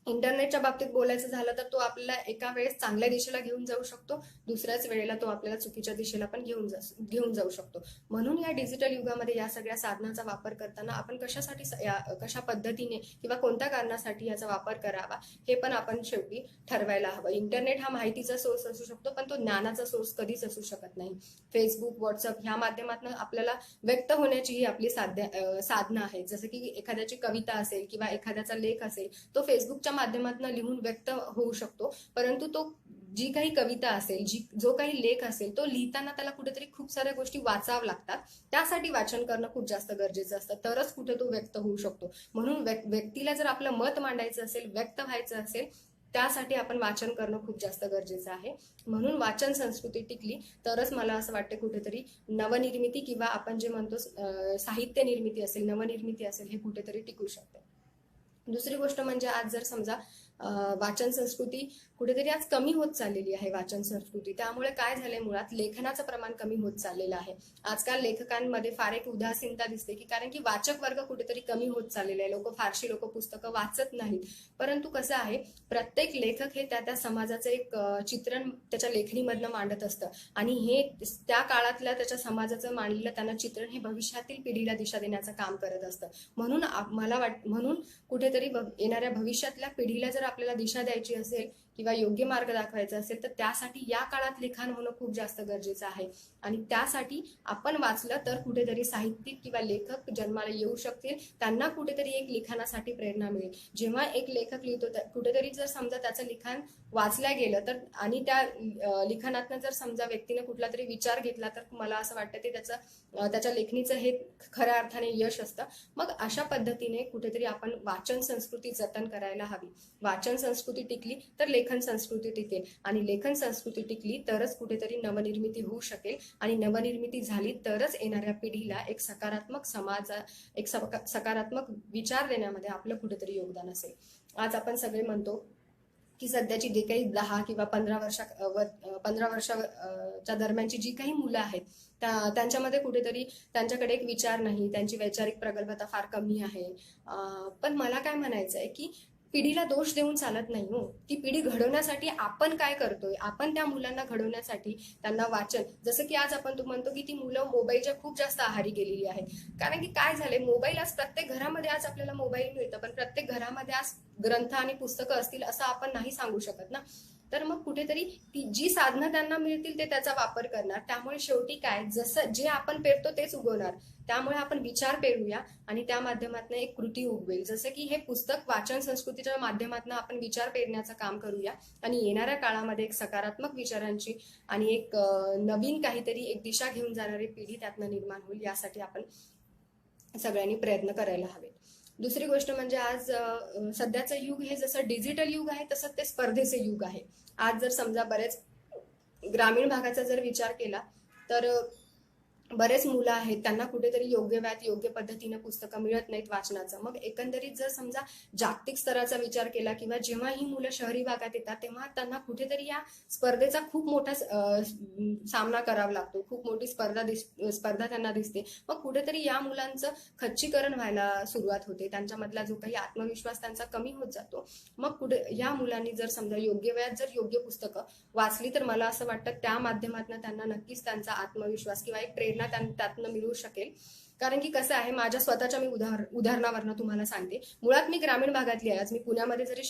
इंटरनेटच्या बाबतीत बोलायचं झालं तर तो आपल्याला एका वेळेस चांगल्या दिशेला घेऊन जाऊ शकतो, दुसऱ्याच वेळेला तो आपल्याला चुकीच्या दिशेला पण घेऊन जाऊ शकतो. म्हणून या डिजिटल युगामध्ये या सगळ्या साधनाचा वापर करताना आपण कशा पद्धतीने किंवा कोणत्या कारणासाठी याचा वापर करावा हे पण आपण शेवटी ठरवायला हवं. इंटरनेट हा माहितीचा सोर्स असू शकतो, पण तो ज्ञानाचा सोर्स कधीच असू शकत नाही. फेसबुक, व्हॉट्सअप ह्या माध्यमातून आपल्याला व्यक्त होण्याची ही आपली साधनं आहेत. जसं की एखाद्याची कविता असेल किंवा एखाद्याचा लेख असेल, तो फेसबुकच्या माध्यमातून लिहून व्यक्त होऊ शकतो. परंतु तो जी काही कविता असेल, जो काही लेख असेल, तो लिहिताना त्याला कुठेतरी खूप साऱ्या गोष्टी वाचाव्या लागतात. त्यासाठी वाचन करणं खूप जास्त गरजेचं असतं, तरच कुठे तो व्यक्त होऊ शकतो. म्हणून व्यक्तीला जर आपलं मत मांडायचं असेल, व्यक्त व्हायचं असेल, त्यासाठी आपण वाचन करणं खूप जास्त गरजेचं आहे. म्हणून वाचन संस्कृती टिकली तरच मला असं वाटतं कुठेतरी नवनिर्मिती किंवा आपण जे म्हणतो साहित्य निर्मिती असेल, नवनिर्मिती असेल, हे कुठेतरी टिकू शकते. दुसरी गोष्ट म्हणजे आज जर समजा वाचन संस्कृती कुठेतरी आज कमी होत चाललेली आहे. वाचन संस्कृती त्यामुळे काय झालंय, मुळात लेखनाचं प्रमाण कमी होत चाललेलं आहे. आजकाल लेखकांमध्ये फार एक उदासीनता दिसते, की कारण की वाचक वर्ग कुठेतरी कमी होत चाललेला आहे. फारशी लोक पुस्तकं वाचत नाहीत. परंतु कसं आहे, प्रत्येक लेखक हे त्या समाजाचं एक चित्रण त्याच्या लेखणीमधनं मांडत असतं आणि हे त्या काळातल्या त्याच्या समाजाचं मांडलेलं त्यांना चित्रण हे भविष्यातील पिढीला दिशा देण्याचं काम करत असतं. म्हणून म्हणून कुठेतरी येणाऱ्या भविष्यातल्या पिढीला जर आपल्याला दिशा द्यायची असेल किंवा योग्य मार्ग दाखवायचा असेल तर त्यासाठी या काळात लिखाण होणं खूप जास्त गरजेचं आहे. आणि त्यासाठी आपण वाचलं तर कुठेतरी साहित्यिक किंवा लेखक जन्माला येऊ शकतील. त्यांना कुठेतरी एक लिखाणासाठी प्रेरणा मिळेल. जेव्हा एक लेखक लिहितो कुठेतरी जर समजा त्याचं लिखाण वाचल्या गेलं तर आणि त्या लिखाणातनं जर समजा व्यक्तीने कुठला तरी विचार घेतला तर मला असं वाटतं ते त्याच्या लेखणीचं हे खऱ्या अर्थाने यश असतं. मग अशा पद्धतीने कुठेतरी आपण वाचन संस्कृती जतन करायला हवी. वाचन संस्कृती टिकली तर लेखन संस्कृती टिकेल आणि लेखन संस्कृती टिकली तरच कुठेतरी नवनिर्मिती होऊ शकेल आणि नवनिर्मिती झाली तरच येणाऱ्या पिढीला एक सकारात्मक एक सकारात्मक विचार देण्यामध्ये आपलं कुठेतरी योगदान असेल. आज आपण सगळे म्हणतो की सध्याची जे काही 10 किंवा 15 वर्षाच्या दरम्यानची जी काही मुलं आहेत त्यांच्यामध्ये कुठेतरी त्यांच्याकडे एक विचार नाही, त्यांची वैचारिक प्रगल्भता फार कमी आहे. पण मला काय म्हणायचं आहे की पिढीला दोष देऊन चालत नाही हो. ती पिढी घडवण्यासाठी आपण काय करतोय, आपण त्या मुलांना घडवण्यासाठी त्यांना वाचन, जसं की आज आपण म्हणतो की ती मुलं मोबाईलच्या खूप जास्त आहारी गेलेली आहेत. कारण की काय झालंय, मोबाईल आज प्रत्येक घरामध्ये आज आपल्याला मोबाईल मिळतं, पण प्रत्येक घरामध्ये आज ग्रंथ आणि पुस्तकं असतील असं आपण नाही सांगू शकत ना. तर मग कुठेतरी ती जी साधनं त्यांना मिळतील ते त्याचा वापर करणार. त्यामुळे शेवटी काय, जसं जे आपण पेरतो तेच उगवणार. त्यामुळे आपण विचार पेरूया आणि त्या माध्यमातून एक कृती उगवेल. जसं की हे पुस्तक वाचन संस्कृतीच्या माध्यमातून आपण विचार पेरण्याचं काम करूया आणि येणाऱ्या काळामध्ये एक सकारात्मक विचारांची आणि एक नवीन काहीतरी एक दिशा घेऊन जाणारी पिढी त्यातनं निर्माण होईल. यासाठी आपण सगळ्यांनी प्रयत्न करायला हवे. दुसरी गोष्ट म्हणजे आज सध्याचं युग हे जसं डिजिटल युग आहे तसं ते स्पर्धेचे युग आहे. आज जर समजा बरेच ग्रामीण भागाचा जर विचार केला तर बरेच मुलं आहेत त्यांना कुठेतरी योग्य वेळात योग्य पद्धतीने पुस्तकं मिळत नाहीत वाचनाचं. मग एकंदरीत जर समजा जागतिक स्तराचा विचार केला किंवा जेव्हा ही मुलं शहरी भागात येतात तेव्हा त्यांना कुठेतरी या स्पर्धेचा खूप मोठा सामना करावा लागतो. खूप मोठी स्पर्धा त्यांना दिसते. मग कुठेतरी या मुलांचं खच्चीकरण व्हायला सुरुवात होते. त्यांच्यामधला जो काही आत्मविश्वास त्यांचा कमी होत जातो. मग कुठे या मुलांनी जर समजा योग्य वेळात जर योग्य पुस्तकं वाचली तर मला असं वाटतं त्या माध्यमातून त्यांना नक्कीच त्यांचा आत्मविश्वास किंवा एक प्रेरणा त्यातनं मिळू शकेल. कारण की कसं आहे, माझ्या स्वतःच्या मी उदाहरणावरनं तुम्हाला सांगते. मुळात मी ग्रामीण भागातली आहे. आज मी पुण्यामध्ये जरी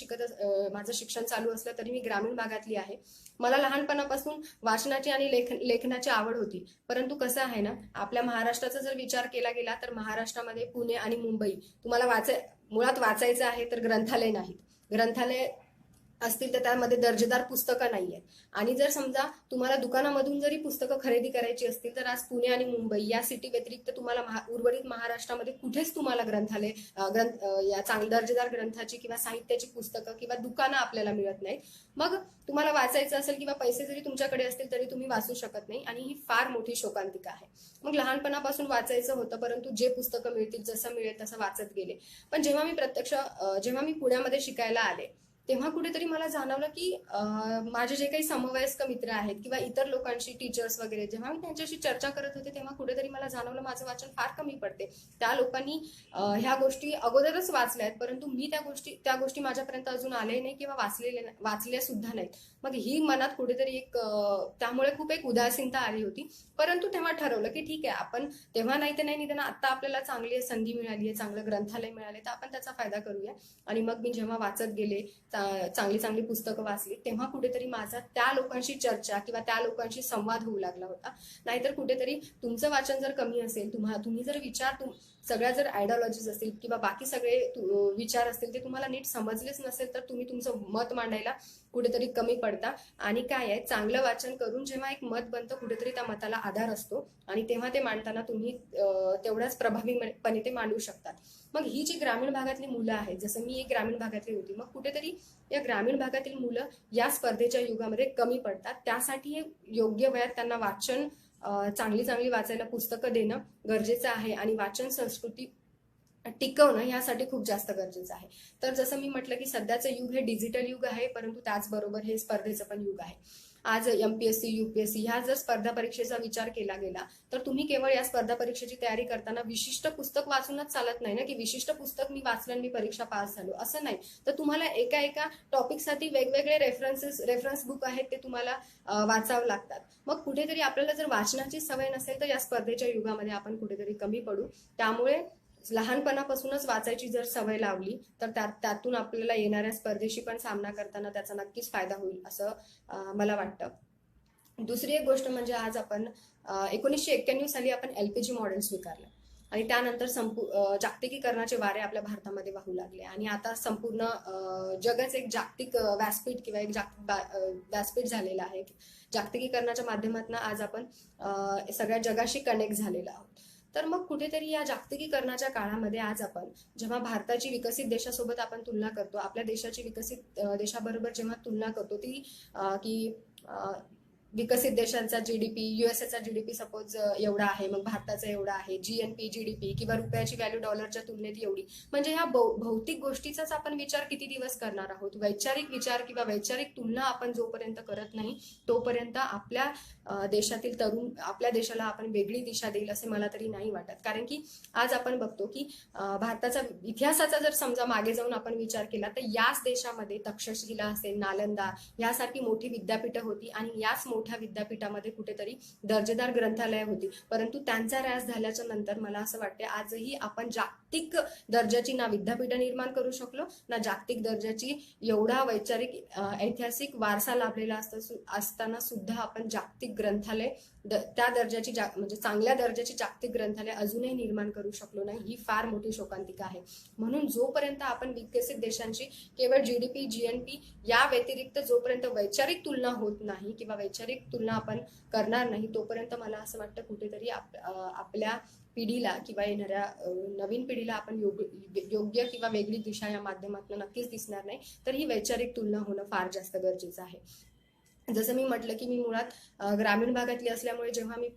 माझं शिक्षण चालू असलं तरी मी ग्रामीण भागातली आहे. मला लहानपणापासून वाचनाची आणि लेखनाची आवड होती. परंतु कसं आहे ना, आपल्या महाराष्ट्राचा जर विचार केला गेला तर महाराष्ट्रामध्ये पुणे आणि मुंबई तुम्हाला मुळात वाचायचं आहे तर ग्रंथालय नाहीत. ग्रंथालय असतील तर त्यामध्ये दर्जेदार पुस्तकं नाही आहेत. आणि जर समजा तुम्हाला दुकानामधून जरी पुस्तकं खरेदी करायची असतील तर आज पुणे आणि मुंबई या सिटी व्यतिरिक्त तुम्हाला उर्वरित महाराष्ट्रामध्ये कुठेच तुम्हाला ग्रंथालय या चांगल्या दर्जेदार ग्रंथाची किंवा साहित्याची पुस्तकं किंवा दुकानं आपल्याला मिळत नाहीत. मग तुम्हाला वाचायचं असेल किंवा पैसे जरी तुमच्याकडे असतील तरी तुम्ही वाचू शकत नाही आणि ही फार मोठी शोकांतिका आहे. मग लहानपणापासून वाचायचं होतं परंतु जे पुस्तकं मिळतील जसं मिळेल तसं वाचत गेले. पण जेव्हा मी पुण्यामध्ये शिकायला आले तेव्हा कुठेतरी मला जाणवलं की माझे जे काही समवयस्क मित्र आहेत किंवा इतर लोकांशी टीचर्स वगैरे जेव्हा मी त्यांच्याशी चर्चा करत होते तेव्हा कुठेतरी मला जाणवलं माझं वाचन फार कमी पडते. त्या लोकांनी ह्या गोष्टी अगोदरच वाचल्या आहेत परंतु मी त्या गोष्टी माझ्यापर्यंत अजून आले नाही किंवा वाचल्या सुद्धा नाहीत. मग ही मनात कुठेतरी त्यामुळे खूप एक उदासीनता आली होती. परंतु तेव्हा ठरवलं की ठीक आहे, आपण तेव्हा नाही तर नाही निदान आता आपल्याला चांगली संधी मिळाली आहे, चांगलं ग्रंथालय मिळाले तर आपण त्याचा फायदा करूया. आणि मग मी जेव्हा वाचत गेले, चांगली पुस्तकं वाचली तेव्हा कुठेतरी माझा त्या लोकांशी चर्चा किंवा त्या लोकांशी संवाद होऊ लागला होता. नाहीतर कुठेतरी तुमचं वाचन जर कमी असेल, तुम्ही जर सगळ्या जर आयडिओलॉजीज असतील किंवा बाकी सगळे विचार असतील ते तुम्हाला नीट समजलेच नसेल तर तुम्ही तुमचं मत मांडायला कुठेतरी कमी पडता. आणि काय आहे, चांगलं वाचन करून जेव्हा एक मत बनतं कुठेतरी त्या मताला आधार असतो आणि तेव्हा ते मांडताना तुम्ही तेवढ्याच प्रभावीपणे ते मांडू शकतात. मग ही जी ग्रामीण भागातली मुलं आहेत, जसं मी एक ग्रामीण भागातली होती, मग कुठेतरी या ग्रामीण भागातील मुलं या स्पर्धेच्या युगामध्ये कमी पडतात. त्यासाठी योग्य वयात त्यांना वाचन चांगली वाचायला पुस्तकं देणं गरजेचं आहे आणि वाचन संस्कृती टिकवणं यासाठी खूप जास्त गरजेचं आहे. तर जसं मी म्हटलं की सध्याचं युग हे डिजिटल युग आहे, परंतु त्याचबरोबर हे स्पर्धेचं पण युग आहे. आज एमपीएससी, यूपीएससी ह्या जर स्पर्धा परीक्षेचा विचार केला गेला तर तुम्ही केवळ या स्पर्धा परीक्षेची तयारी करताना विशिष्ट पुस्तक वाचूनच चालत नाही ना, की विशिष्ट पुस्तक मी वाचलं आणि मी परीक्षा पास झालो असं नाही. तर तुम्हाला एका एका टॉपिकसाठी वेगवेगळे रेफरन्स बुक आहेत ते तुम्हाला वाचावं लागतात. मग कुठेतरी आपल्याला जर वाचनाची सवय नसेल तर या स्पर्धेच्या युगामध्ये आपण कुठेतरी कमी पडू. त्यामुळे लहानपणापासूनच वाचायची जर सवय लावली तर त्यातून आपल्याला येणाऱ्या स्पर्धेशी पण सामना करताना त्याचा नक्कीच फायदा होईल असं मला वाटतं. दुसरी एक गोष्ट म्हणजे आज आपण 1991 साली आपण एलपीजी मॉडेल स्वीकारलं आणि त्यानंतर जागतिकीकरणाचे वारे आपल्या भारतामध्ये वाहू लागले आणि आता संपूर्ण जगच एक जागतिक व्यासपीठ किंवा एक जागतिक व्यासपीठ झालेलं आहे. जागतिकीकरणाच्या माध्यमातून आज आपण सगळ्या जगाशी कनेक्ट झालेलो आहोत. तर मग कुठेतरी या जागतिकीकरणाच्या काळामध्ये आज आपण जेव्हा भारताची विकसित देशासोबत आपण तुलना करतो, आपल्या देशाची विकसित देशाबरोबर जेव्हा तुलना करतो ती की विकसित देशांचा जीडीपी, युएसएचा जीडीपी सपोज एवढा आहे, मग भारताचा एवढा आहे, जीएनपी, जीडीपी किंवा रुपयाची व्हॅल्यू डॉलरच्या तुलनेत एवढी. म्हणजे ह्या भौतिक गोष्टीचाच आपण विचार किती दिवस करणार आहोत. वैचारिक विचार किंवा वैचारिक तुलना आपण जोपर्यंत करत नाही तोपर्यंत आपल्या देशातील तरुण आपल्या देशाला आपण वेगळी दिशा देईल असे मला तरी नाही वाटत. कारण की आज आपण बघतो की भारताचा इतिहासाचा जर समजा मागे जाऊन आपण विचार केला तर याच देशामध्ये तक्षशिला असेल, नालंदा यासारखी मोठी विद्यापीठं होती आणि याच मोठ्या विद्यापीठामध्ये कुठेतरी दर्जेदार ग्रंथालय होती. परंतु त्यांचा ऱ्हास झाल्याच्या नंतर मला असं वाटते आजही आपण जागतिक दर्जाची ना विद्यापीठं निर्माण करू शकलो ना जागतिक दर्जाची एवढा वैचारिक ऐतिहासिक वारसा लाभलेला असताना सुद्धा आपण जागतिक ग्रंथालय त्या दर्जाची म्हणजे चांगल्या दर्जाची जागतिक ग्रंथालय अजूनही निर्माण करू शकलो नाही. ही फार मोठी शोकांतिका आहे. म्हणून जोपर्यंत आपण विकसित देशांची केवळ जीडीपी, जीएनपी या व्यतिरिक्त जोपर्यंत वैचारिक तुलना होत नाही किंवा वैचारिक तुलना आपण करणार नाही तोपर्यंत मला असं वाटतं कुठेतरी आपल्या पिढीला किंवा येणाऱ्या नवीन पिढीला आपण योग्य किंवा वेगळी दिशा या माध्यमातून नक्कीच दिसणार नाही. तर ही वैचारिक तुलना होणं फार जास्त गरजेचं आहे. जसं मी म्हटलं की मी मुळात ग्रामीण भागातली असल्यामुळे जेव्हा मी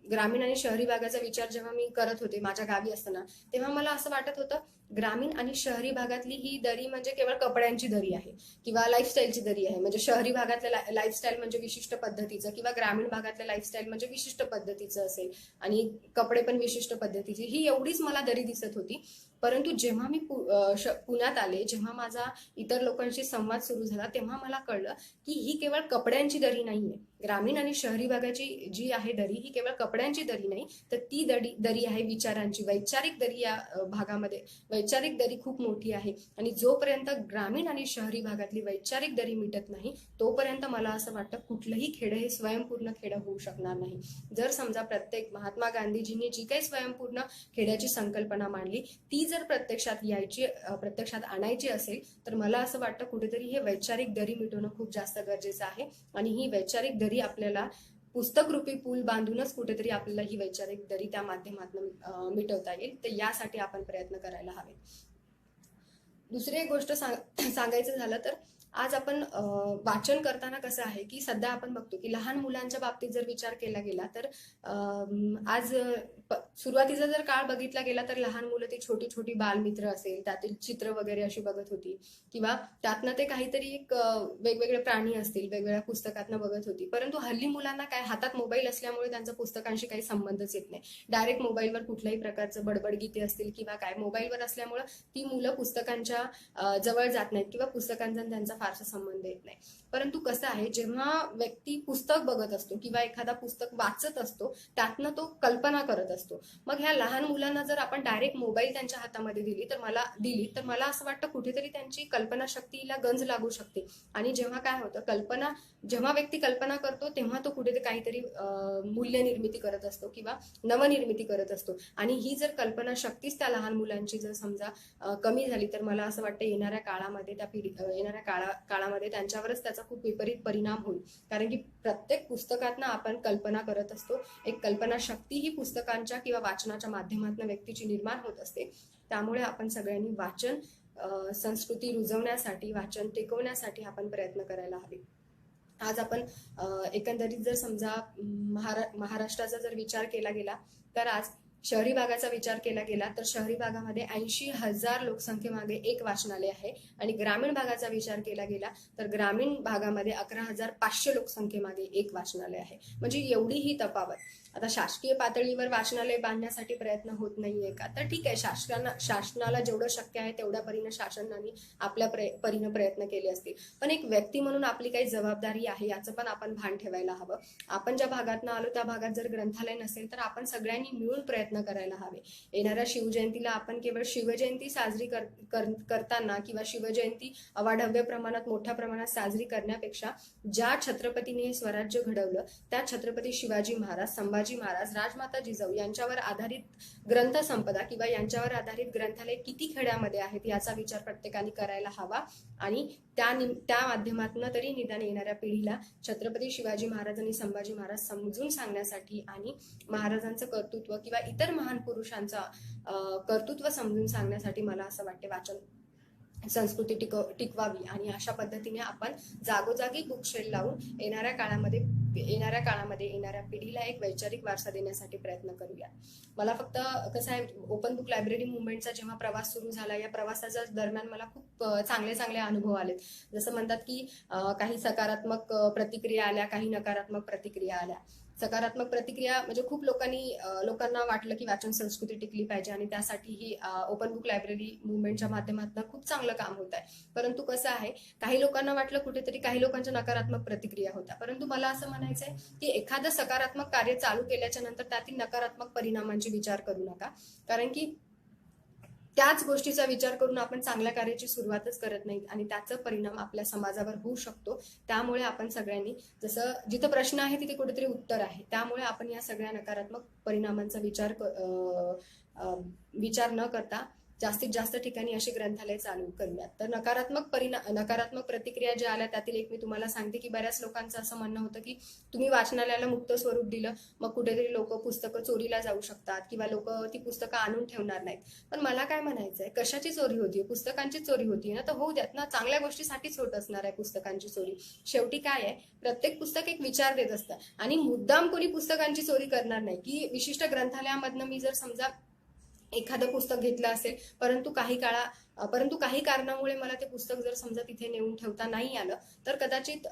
ग्रामीण आणि शहरी भागाचा विचार जेव्हा मी करत होते माझ्या गावी असताना तेव्हा मला असं वाटत होतं ग्रामीण आणि शहरी भागातली ही दरी म्हणजे केवळ कपड्यांची दरी आहे किंवा लाईफस्टाईलची दरी आहे. म्हणजे शहरी भागातलं लाईफस्टाईल म्हणजे विशिष्ट पद्धतीचं किंवा ग्रामीण भागातलं लाईफस्टाईल म्हणजे विशिष्ट पद्धतीचं असेल आणि कपडे पण विशिष्ट पद्धतीचे, ही एवढीच मला दरी दिसत होती. परंतु जेव्हा मी पुण्यात आले, जेव्हा माझा इतर लोकांशी संवाद सुरू झाला तेव्हा मला कळलं की ही केवळ कपड्यांची दरी नाहीये. ग्रामीण आणि शहरी भागाची जी आहे दरी ही केवळ कपड्यांची दरी नाही तर ती दरी आहे विचारांची. वैचारिक दरी या भागामध्ये वैचारिक दरी खूप मोठी आहे आणि जोपर्यंत ग्रामीण आणि शहरी भागातली वैचारिक दरी मिटत नाही तोपर्यंत मला असं वाटतं कुठलंही खेडं हे स्वयंपूर्ण खेडं होऊ शकणार नाही. जर समजा प्रत्येक महात्मा गांधीजींनी जी काही स्वयंपूर्ण खेड्याची संकल्पना मांडली ती जर प्रत्यक्षात आणायची असेल तर मला असं वाटतं कुठेतरी हे वैचारिक दरी मिटवणं खूप जास्त गरजेचं आहे आणि ही वैचारिक दरी आपल्याला पुस्तक रूपी पूल बांधूनच कुठेतरी आपल्याला ही वैचारिक दरी त्या माध्यमातून मिटवता येईल. तर यासाठी आपण प्रयत्न करायला हवे. दुसरी एक गोष्ट सांगायचं झालं तर आज आपण वाचन करताना कसं आहे की सध्या आपण बघतो की लहान मुलांच्या बाबतीत जर विचार केला गेला तर आज सुरुवातीचा जर काळ बघितला गेला तर लहान मुलं ती छोटी छोटी बालमित्र असेल त्यातील चित्र वगैरे अशी बघत होती किंवा त्यातनं ते काहीतरी एक वेगवेगळे प्राणी असतील वेगवेगळ्या पुस्तकातनं बघत होती. परंतु हल्ली मुलांना काय हातात मोबाईल असल्यामुळे त्यांचा पुस्तकांशी काही संबंधच येत नाही. डायरेक्ट मोबाईलवर कुठल्याही प्रकारचं बडबड गीते असतील किंवा काय मोबाईलवर असल्यामुळे ती मुलं पुस्तकांच्या जवळ जात नाहीत किंवा पुस्तकांचा त्यांचा फारसा संबंध येत नाही. परंतु कसं आहे जेव्हा व्यक्ती पुस्तक बघत असतो किंवा एखादा पुस्तक वाचत असतो त्यातनं तो कल्पना करत असतो. मग ह्या लहान मुलांना जर आपण डायरेक्ट मोबाईल त्यांच्या हातामध्ये दिली तर मला असं वाटतं कुठेतरी त्यांची कल्पना शक्तीला गंज लागू शकते आणि जेव्हा काय होतं जेव्हा व्यक्ती कल्पना करतो तेव्हा तो कुठेतरी काहीतरी मूल्य निर्मिती करत असतो किंवा नवनिर्मिती करत असतो आणि ही जर कल्पना शक्तीच त्या लहान मुलांची जर समजा कमी झाली तर मला असं वाटतं येणाऱ्या काळामध्ये त्यांच्यावरच त्याचा खूप विपरीत परिणाम होईल. कारण की प्रत्येक पुस्तकातनं आपण कल्पना करत असतो. एक कल्पना शक्ती ही पुस्तकांच्या किंवा वाचनाच्या माध्यमातून व्यक्तीची निर्माण होत असते. त्यामुळे आपण सगळ्यांनी वाचन संस्कृती रुजवण्यासाठी वाचन टिकवण्यासाठी आपण प्रयत्न करायला हवे. आज आपण एकंदरीत जर समजा महाराष्ट्राचा जर विचार केला गेला तर आज शहरी भागाचा विचार केला गेला तर शहरी भागामध्ये 80,000 लोकसंख्येमागे एक वाचनालय आहे आणि ग्रामीण भागाचा विचार केला गेला तर ग्रामीण भागामध्ये 11,500 लोकसंख्येमागे एक वाचनालय आहे. म्हणजे एवढी ही तफावत. आता शासकीय पातळीवर वाचनालय बांधण्यासाठी प्रयत्न होत नाहीये का? तर ठीक आहे, शासनाला जेवढं शक्य आहे तेवढ्या परीने शासनाने आपल्या परीने प्रयत्न केले असतील, पण एक व्यक्ती म्हणून आपली काही जबाबदारी आहे याचं पण आपण भान ठेवायला हवं. आपण ज्या भागातनं आलो त्या भागात जर ग्रंथालय नसेल तर आपण सगळ्यांनी मिळून प्रयत्न करायला हवे. येणाऱ्या शिवजयंतीला आपण केवळ शिवजयंती साजरी करताना किंवा शिवजयंती अवाढव्य प्रमाणात मोठ्या प्रमाणात साजरी करण्यापेक्षा ज्या छत्रपतीने स्वराज्य घडवलं त्या छत्रपती शिवाजी महाराज, संभाजी महाराज, राजमाता जिजाऊ यांच्यावर आधारित ग्रंथसंपदा किंवा यांच्यावर आधारित ग्रंथालय किती खेड्यामध्ये आहेत याचा विचार प्रत्येकाने करायला हवा आणि त्या माध्यमातून तरी निदान येणाऱ्या पिढीला छत्रपती शिवाजी महाराज आणि संभाजी महाराज समजून सांगण्यासाठी आणि महाराजांचं कर्तृत्व किंवा इतर महान पुरुषांचं कर्तृत्व समजून सांगण्यासाठी मला असं वाटते वाचन संस्कृती टिकवावी आणि अशा पद्धतीने आपण जागोजागी बुकशेल लावून येणाऱ्या काळामध्ये येणाऱ्या पिढीला एक वैचारिक वारसा देण्यासाठी प्रयत्न करूया. मला फक्त कसं आहे, ओपन बुक लायब्ररी मुवमेंटचा जेव्हा प्रवास सुरू झाला या प्रवासाच्या दरम्यान मला खूप चांगले अनुभव आले. जसं म्हणतात की काही सकारात्मक प्रतिक्रिया आल्या, काही नकारात्मक प्रतिक्रिया आल्या. सकारात्मक प्रतिक्रिया म्हणजे खूप लोकांना वाटलं की वाचन संस्कृती टिकली पाहिजे आणि त्यासाठी ही ओपन बुक लायब्ररी मुवमेंटच्या माध्यमातून खूप चांगलं काम होत आहे. परंतु कसं आहे, काही लोकांना वाटलं कुठेतरी, काही लोकांच्या नकारात्मक प्रतिक्रिया होत्या. परंतु मला असं म्हणायचं आहे की एखादं सकारात्मक कार्य चालू केल्याच्या नंतर त्यातील नकारात्मक परिणामांचे विचार करू नका, कारण की त्याच गोष्टीचा विचार करून आपण चांगल्या कार्याची सुरुवातच करत नाही आणि त्याचा परिणाम आपल्या समाजावर होऊ शकतो. त्यामुळे आपण सगळ्यांनी, जसं जिथं प्रश्न आहे तिथे कुठेतरी उत्तर आहे, त्यामुळे आपण या सगळ्या नकारात्मक परिणामांचा विचार न करता जास्तीत जास्त ठिकाणी अशी ग्रंथालय चालू करूयात. तर नकारात्मक प्रतिक्रिया ज्या आल्या त्यातील एक मी तुम्हाला सांगते की बऱ्याच लोकांचं असं म्हणणं होतं की तुम्ही वाचनालयाला मुक्त स्वरूप दिलं, मग कुठेतरी लोक पुस्तकं चोरीला जाऊ शकतात किंवा लोक ती पुस्तकं आणून ठेवणार नाहीत. पण मला काय म्हणायचंय, कशाची चोरी होतीये? पुस्तकांची चोरी होतीये ना, तर होऊ द्यात ना, चांगल्या गोष्टीसाठीच होत असणार आहे पुस्तकांची चोरी. शेवटी काय आहे, प्रत्येक पुस्तक एक विचार देत असतं आणि मुद्दाम कोणी पुस्तकांची चोरी करणार नाही. की विशिष्ट ग्रंथालयामधनं मी जर समजा एखादं पुस्तक घेतलं असेल, परंतु काही कारणामुळे मला ते पुस्तक जर समजा तिथे नेऊन ठेवता नाही आलं तर कदाचित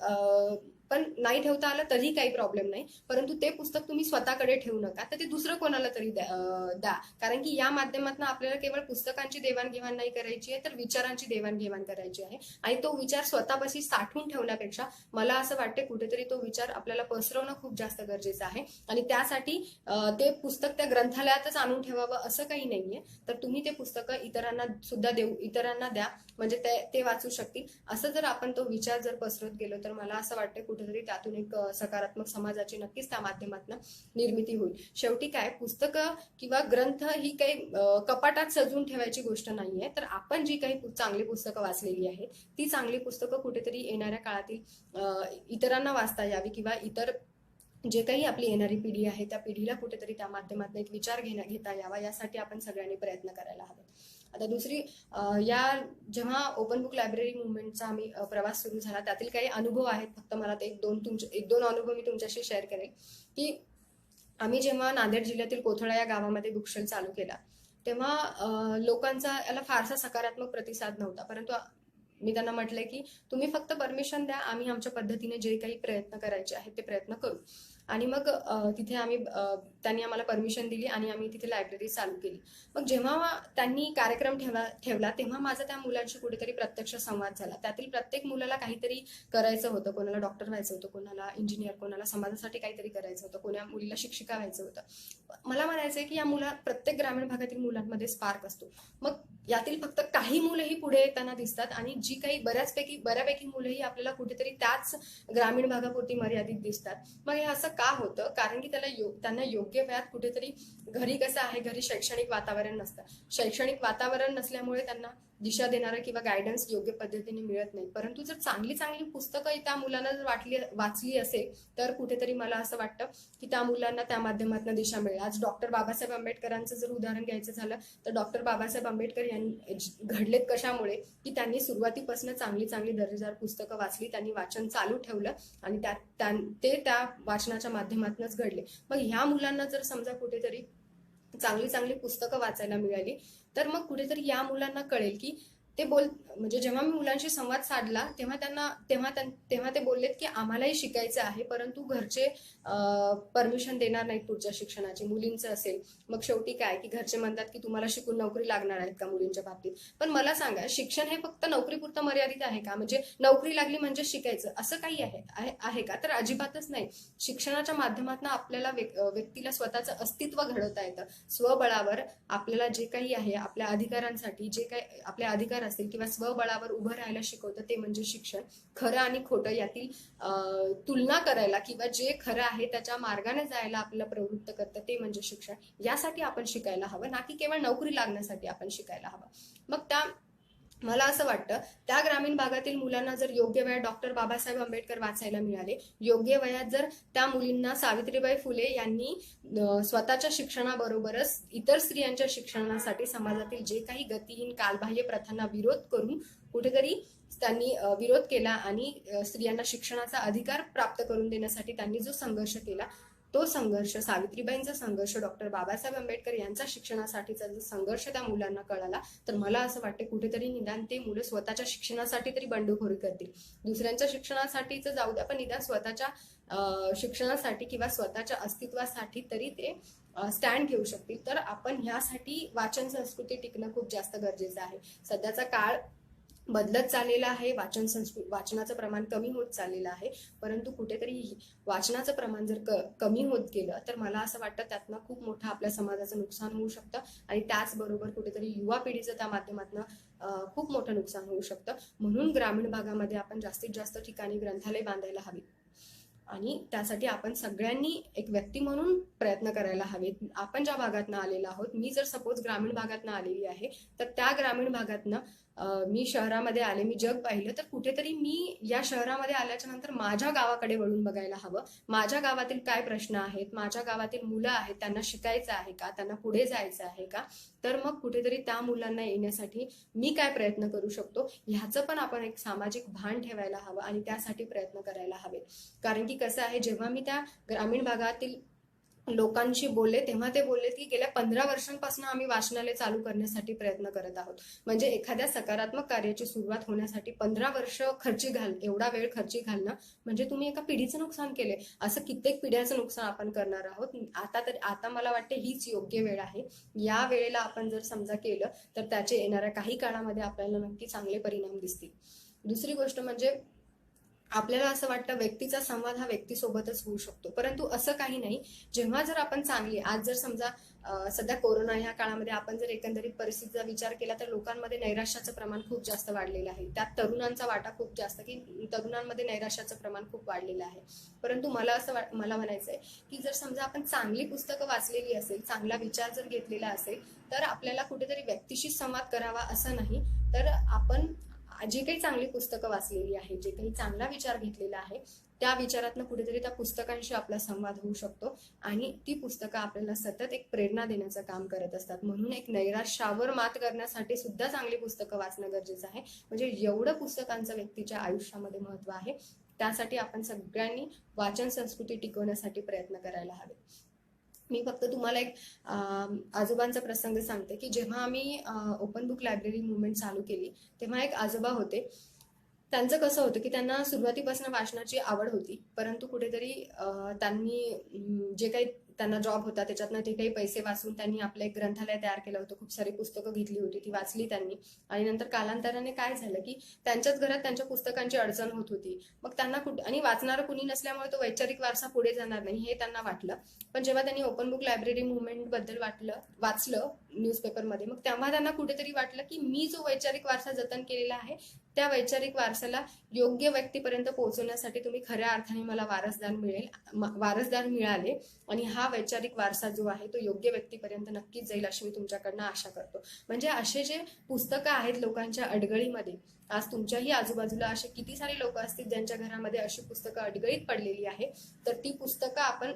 पण नाही ठेवता आलं तरी काही प्रॉब्लेम नाही, परंतु ते पुस्तक तुम्ही स्वतःकडे ठेवू नका, तर ते दुसरं कोणाला तरी द्या. कारण की या माध्यमातून आपल्याला केवळ पुस्तकांची देवाणघेवाण नाही करायची आहे, तर विचारांची देवाणघेवाण करायची आहे. आणि तो विचार स्वतःपाशी साठवून ठेवण्यापेक्षा मला असं वाटते कुठेतरी तो विचार आपल्याला पसरवणं खूप जास्त गरजेचं आहे. आणि त्यासाठी ते पुस्तक त्या ग्रंथालयातच आणून ठेवावं असं काही नाहीये. तर तुम्ही ते पुस्तकं इतरांना द्या, म्हणजे ते वाचू शकतील. असं जर आपण तो विचार जर पसरत गेलो तर मला असं वाटतं कुठेतरी त्यातून एक सकारात्मक समाजाची नक्कीच त्या माध्यमातून निर्मिती होईल. शेवटी काय, पुस्तकं किंवा ग्रंथ ही काही कपाटात सजवून ठेवायची गोष्ट नाहीये. तर आपण जी काही चांगली पुस्तकं वाचलेली आहेत ती चांगली पुस्तकं कुठेतरी येणाऱ्या काळातील इतरांना वाचता यावी किंवा इतर जे काही आपली येणारी पिढी आहे त्या पिढीला कुठेतरी त्या माध्यमातून एक विचार घेता यावा, यासाठी आपण सगळ्यांनी प्रयत्न करायला हवे. आता दुसरी, जेव्हा ओपन बुक लायब्ररी मुवमेंटचा आम्ही प्रवास सुरू झाला त्यातील काही अनुभव आहेत. फक्त मला ते एक दोन अनुभव मी तुमच्याशी शेअर करेन. की आम्ही जेव्हा नांदेड जिल्ह्यातील कोथळा या गावामध्ये बुकशेल चालू केला तेव्हा लोकांचा याला फारसा सकारात्मक प्रतिसाद नव्हता. परंतु मी त्यांना म्हटलंय की तुम्ही फक्त परमिशन द्या, आम्ही आमच्या पद्धतीने जे काही प्रयत्न करायचे आहेत ते प्रयत्न करू. आणि मग तिथे त्यांनी आम्हाला परमिशन दिली आणि आम्ही तिथे लायब्ररी चालू केली. मग जेव्हा त्यांनी कार्यक्रम ठेवला तेव्हा माझा त्या मुलांशी कुठेतरी प्रत्यक्ष संवाद झाला. त्यातील प्रत्येक मुलाला काहीतरी करायचं होतं, कोणाला डॉक्टर व्हायचं होतं, कोणाला इंजिनियर, कोणाला समाजासाठी काहीतरी करायचं होतं, कोणा मुलीला शिक्षिका व्हायचं होतं. मला म्हणायचंय की या प्रत्येक ग्रामीण भागातील मुलांमध्ये स्पार्क असतो. मग यातील फक्त काही मुलंही पुढे येताना दिसतात आणि जी काही बऱ्यापैकी मुलंही आपल्याला कुठेतरी त्याच ग्रामीण भागापुरती मर्यादित दिसतात. मग हे असं का होतं? कारण की त्यांना योग्य वेळात कुठेतरी, घरी कसं आहे, घरी शैक्षणिक वातावरण नसतं. शैक्षणिक वातावरण नसल्यामुळे त्यांना दिशा देणारं किंवा गायडन्स योग्य पद्धतीने मिळत नाही. परंतु जर चांगली पुस्तकं त्या मुलांना जर वाचली असेल तर कुठेतरी मला असं वाटतं की त्या मुलांना त्या माध्यमातून दिशा मिळेल. आज डॉक्टर बाबासाहेब आंबेडकरांचं जर उदाहरण घ्यायचं झालं तर डॉक्टर बाबासाहेब आंबेडकर यांनी घडलेत कशामुळे, की त्यांनी सुरुवातीपासून चांगली दर्जेदार पुस्तकं वाचली, त्यांनी वाचन चालू ठेवलं आणि त्या वाचनाच्या माध्यमातूनच घडले. मग ह्या मुलांना जर समजा कुठेतरी चांगली चांगली पुस्तकं वाचायला मिळाली, तर मग कुठेतरी या मुलांना कळेल की ते म्हणजे जेव्हा मी मुलांशी संवाद साधला तेव्हा ते बोललेत की आम्हालाही शिकायचं आहे, परंतु घरचे परमिशन देणार नाहीत पुढच्या शिक्षणाची. मुलींचं असेल, मग शेवटी काय की घरचे म्हणतात की तुम्हाला शिकून नोकरी लागणार आहेत का मुलींच्या बाबतीत. पण मला सांगा, शिक्षण हे फक्त नोकरीपुरतं मर्यादित आहे का? म्हणजे नोकरी लागली म्हणजे शिकायचं असं काही आहे का? तर अजिबातच नाही. शिक्षणाच्या माध्यमातून आपल्याला व्यक्तीला स्वतःचं अस्तित्व घडवता येतं. स्वबळावर आपल्याला जे काही आहे, आपल्या अधिकारांसाठी जे काही आपले अधिकार असतील किंवा स्वबळावर उभं राहायला शिकवतं ते म्हणजे शिक्षण. खरं आणि खोटं यातील तुलना करायला किंवा जे खरं आहे त्याच्या मार्गाने जायला आपल्याला प्रवृत्त करतं ते म्हणजे शिक्षण. यासाठी आपण शिकायला हवं, ना की केवळ नोकरी लागण्यासाठी आपण शिकायला हवं. मग मला असं वाटतं त्या ग्रामीण भागातील मुलांना जर योग्य वयात डॉक्टर बाबासाहेब आंबेडकर वाचायला मिळाले, योग्य वयात जर त्या मुलींना सावित्रीबाई फुले यांनी स्वतःच्या शिक्षणाबरोबरच इतर स्त्रियांच्या शिक्षणासाठी समाजातील जे काही गतिहीन कालबाह्य प्रथांना विरोध करून कुठेतरी त्यांनी विरोध केला आणि स्त्रियांना शिक्षणाचा अधिकार प्राप्त करून देण्यासाठी त्यांनी जो संघर्ष केला, तो संघर्ष, सावित्रीबाईंचा संघर्ष, डॉक्टर बाबासाहेब आंबेडकर यांचा शिक्षणासाठीचा जो संघर्ष त्या मुलांना कळाला, तर मला असं वाटतं कुठेतरी निदान ते मुलं स्वतःच्या शिक्षणासाठी तरी बंडखोरी करतील. दुसऱ्यांच्या शिक्षणासाठीच जाऊ द्या, पण निदान स्वतःच्या शिक्षणासाठी किंवा स्वतःच्या अस्तित्वासाठी तरी ते स्टँड घेऊ शकतील. तर आपण ह्यासाठी वाचन संस्कृती टिकणं खूप जास्त गरजेचं आहे. सध्याचा काळ बदलत चाललेला आहे, वाचनाचं प्रमाण कमी होत चाललेलं आहे, परंतु कुठेतरी वाचनाचं प्रमाण जर कमी होत गेलं तर मला असं वाटतं त्यातनं खूप मोठं आपल्या समाजाचं नुकसान होऊ शकतं आणि त्याचबरोबर कुठेतरी युवा पिढीचं त्या माध्यमातून खूप मोठं नुकसान होऊ शकतं. म्हणून ग्रामीण भागामध्ये आपण जास्तीत जास्त ठिकाणी ग्रंथालय बांधायला हवी आणि त्यासाठी आपण सगळ्यांनी एक व्यक्ती म्हणून प्रयत्न करायला हवेत. आपण ज्या भागातनं आलेलो आहोत, मी जर सपोज ग्रामीण भागातनं आलेली आहे, तर त्या ग्रामीण भागातनं मी शहरामध्ये आले, मी जग पाहिलं, तर कुठेतरी मी या शहरामध्ये आल्याच्या नंतर माझ्या गावाकडे वळून बघायला हवं. माझ्या गावातील काय प्रश्न आहेत, माझ्या गावातील मुलं आहेत, त्यांना शिकायचं आहे का, त्यांना पुढे जायचं आहे का, तर मग कुठेतरी त्या मुलांना येण्यासाठी मी काय प्रयत्न करू शकतो ह्याचं पण आपण एक सामाजिक भान ठेवायला हवं आणि त्यासाठी प्रयत्न करायला हवे. कारण की कसं आहे, जेव्हा मी त्या ग्रामीण भागातील लोकांशी बोलले तेव्हा ते बोलले की गेल्या 15 वर्षांपासून आम्ही वाचनालय चालू करण्यासाठी प्रयत्न करत आहोत. म्हणजे एखाद्या सकारात्मक कार्याची सुरुवात होण्यासाठी 15 वर्ष एवढा वेळ खर्ची घालणं म्हणजे तुम्ही एका पिढीचं नुकसान केले. असं कित्येक पिढ्याचं नुकसान आपण करणार आहोत. आता मला वाटते हीच योग्य वेळ आहे. या वेळेला आपण जर समजा केलं तर त्याचे येणाऱ्या काही काळामध्ये आपल्याला नक्की चांगले परिणाम दिसतील. दुसरी गोष्ट म्हणजे आपल्याला असं वाटतं व्यक्तीचा संवाद हा व्यक्तीसोबतच होऊ शकतो, परंतु असं काही नाही. जेव्हा जर आपण आज जर समजा सध्या कोरोना ह्या काळामध्ये आपण जर एकंदरीत परिस्थितीचा विचार केला तर लोकांमध्ये नैराश्याचं प्रमाण खूप जास्त वाढलेलं आहे. त्यात तरुणांचा वाटा खूप जास्त, की तरुणांमध्ये नैराश्याचं प्रमाण खूप वाढलेलं आहे. परंतु मला म्हणायचं आहे की जर समजा आपण चांगली पुस्तकं वाचलेली असेल, चांगला विचार जर घेतलेला असेल, तर आपल्याला कुठेतरी व्यक्तीशी संवाद करावा असं नाही, तर आपण जे काही चांगली पुस्तकं वाचलेली आहे, जे काही चांगला विचार घेतलेला आहे, त्या विचारातनं कुठेतरी त्या पुस्तकांशी आपला संवाद होऊ शकतो आणि ती पुस्तकं आपल्याला सतत एक प्रेरणा देण्याचं काम करत असतात. म्हणून एक नैराश्यावर मात करण्यासाठी सुद्धा चांगली पुस्तकं वाचणं गरजेचं आहे. म्हणजे एवढं पुस्तकांचं व्यक्तीच्या आयुष्यामध्ये महत्व आहे. त्यासाठी आपण सगळ्यांनी वाचन संस्कृती टिकवण्यासाठी प्रयत्न करायला हवे. मी फक्त तुम्हाला एक आजोबांचा प्रसंग सांगते की जेव्हा आम्ही ओपन बुक लायब्ररी मुवमेंट चालू केली तेव्हा एक आजोबा होते. त्यांचं कसं होतं की त्यांना सुरुवातीपासून वाचनाची आवड होती, परंतु कुठेतरी त्यांनी जे काही त्यांना जॉब होता त्याच्यातनं ते काही पैसे वाचून त्यांनी आपलं एक ग्रंथालय तयार केलं होतं. खूप सारी पुस्तकं घेतली होती, ती वाचली त्यांनी. आणि नंतर कालांतराने काय झालं की त्यांच्याच घरात त्यांच्या पुस्तकांची अडचण होत होती. मग त्यांना आणि वाचणारं कुणी नसल्यामुळे तो वैचारिक वारसा पुढे जाणार नाही हे त्यांना वाटलं. पण जेव्हा त्यांनी ओपन बुक लायब्ररी मुवमेंट बद्दल वाचलं न्यूजपेपरमध्ये, मग तेव्हा त्यांना कुठेतरी वाटलं की मी जो वैचारिक वारसा जतन केलेला आहे त्या वैचारिक वारसाला योग्य व्यक्तीपर्यंत पोहोचवण्यासाठी तुम्ही खऱ्या अर्थाने मला वारसदार मिळाले आणि हा वैचारिक वारसा जो आहे तो योग्य व्यक्तीपर्यंत नक्कीच जाईल अशी मी तुमच्याकडनं आशा करतो. म्हणजे असे जे पुस्तकं आहेत लोकांच्या अडगळीमध्ये, आज तुमच्याही आजूबाजूला असे किती सारे लोक असतील ज्यांच्या घरामध्ये अशी पुस्तकं अडगळीत पडलेली आहे, तर ती पुस्तकं आपण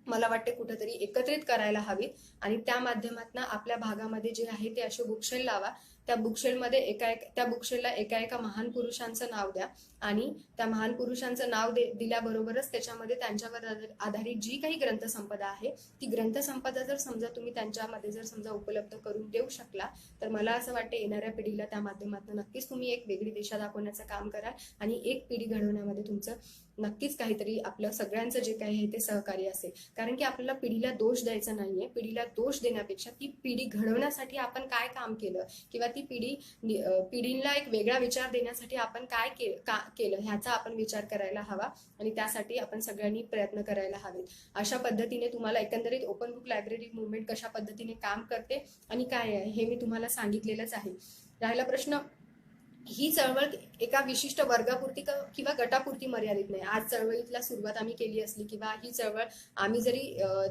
मला वाटते कुठेतरी एकत्रित करायला हवीत आणि त्या माध्यमातून आपल्या भागामध्ये जे आहे ते असे बुकशेल लावा. त्या बुकशेलमध्ये त्या बुकशेलला एका महान पुरुषांचं नाव द्या आणि त्या महान पुरुषांचं नाव दिल्याबरोबरच त्याच्यामध्ये त्यांच्यावर आधारित जी काही ग्रंथसंपदा आहे ती ग्रंथसंपदा जर समजा तुम्ही त्यांच्यामध्ये जर समजा उपलब्ध करून देऊ शकला तर मला असं वाटतं येणाऱ्या पिढीला त्या माध्यमातून नक्कीच तुम्ही एक वेगळी दिशा दाखवण्याचं काम कराल आणि एक पिढी घडवण्यामध्ये तुमचं नक्कीच काहीतरी आपलं सगळ्यांचं जे काही आहे ते सहकार्य असेल. कारण की आपल्याला पिढीला दोष द्यायचा नाहीये, पिढीला दोष देण्यापेक्षा ती पिढी घडवण्यासाठी आपण काय काम केलं किंवा ती पिढीला एक वेगळा विचार देण्यासाठी आपण काय केलं ह्याचा आपण विचार करायला हवा आणि त्यासाठी आपण सगळ्यांनी प्रयत्न करायला हवेत. अशा पद्धतीने तुम्हाला एकंदरीत ओपन बुक लायब्ररी मुवमेंट कशा पद्धतीने काम करते आणि काय आहे हे मी तुम्हाला सांगितलेलंच आहे. राहिला प्रश्न, ही चळवळ एका विशिष्ट वर्गापुरती किंवा गटापुरती मर्यादित नाही. आज चळवळीला सुरुवात आम्ही केली असली किंवा ही चळवळ आम्ही जरी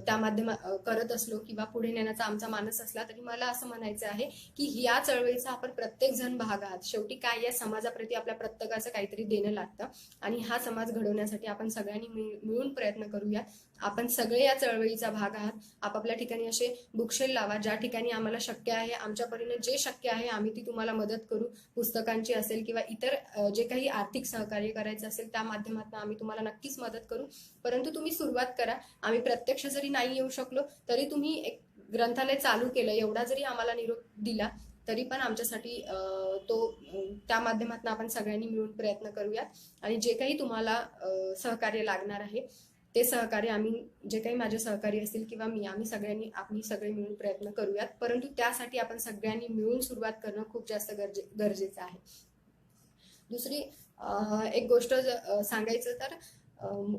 त्या करत असलो किंवा पुढे नेण्याचा आमचा मानस असला तरी मला असं म्हणायचं आहे की या चळवळीचा आपण प्रत्येक जण भाग आहात. शेवटी काय या समाजाप्रती आपल्या प्रत्येकाचं काहीतरी देणं लागतं आणि हा समाज घडवण्यासाठी आपण सगळ्यांनी मिळून प्रयत्न करूया. आपण सगळे या चळवळीचा भाग आहात. आपापल्या ठिकाणी असे बुकशेल लावा ज्या ठिकाणी आम्हाला शक्य आहे, आमच्या परीने जे शक्य आहे आम्ही ती तुम्हाला मदत करू. पुस्तकांची असेल किंवा इतर जे काही आर्थिक सहकार्य करायचं असेल त्या माध्यमातून आम्ही तुम्हाला नक्कीच मदत करू. परंतु तुम्ही सुरुवात करा. आम्ही प्रत्यक्ष जरी नाही येऊ शकलो तरी तुम्ही एक ग्रंथालय चालू केलं एवढा जरी आम्हाला निरोप दिला तरी पण आमच्यासाठी त्या माध्यमातून आपण सगळ्यांनी मिळून प्रयत्न करूयात आणि जे काही तुम्हाला सहकार्य लागणार आहे ते सहकार्य आम्ही जे काही माझे सहकारी असतील किंवा आम्ही सगळे मिळून प्रयत्न करूयात. परंतु त्यासाठी आपण सगळ्यांनी मिळून सुरुवात करणं खूप जास्त गरजेचं आहे. दुसरी एक गोष्ट सांगायचं तर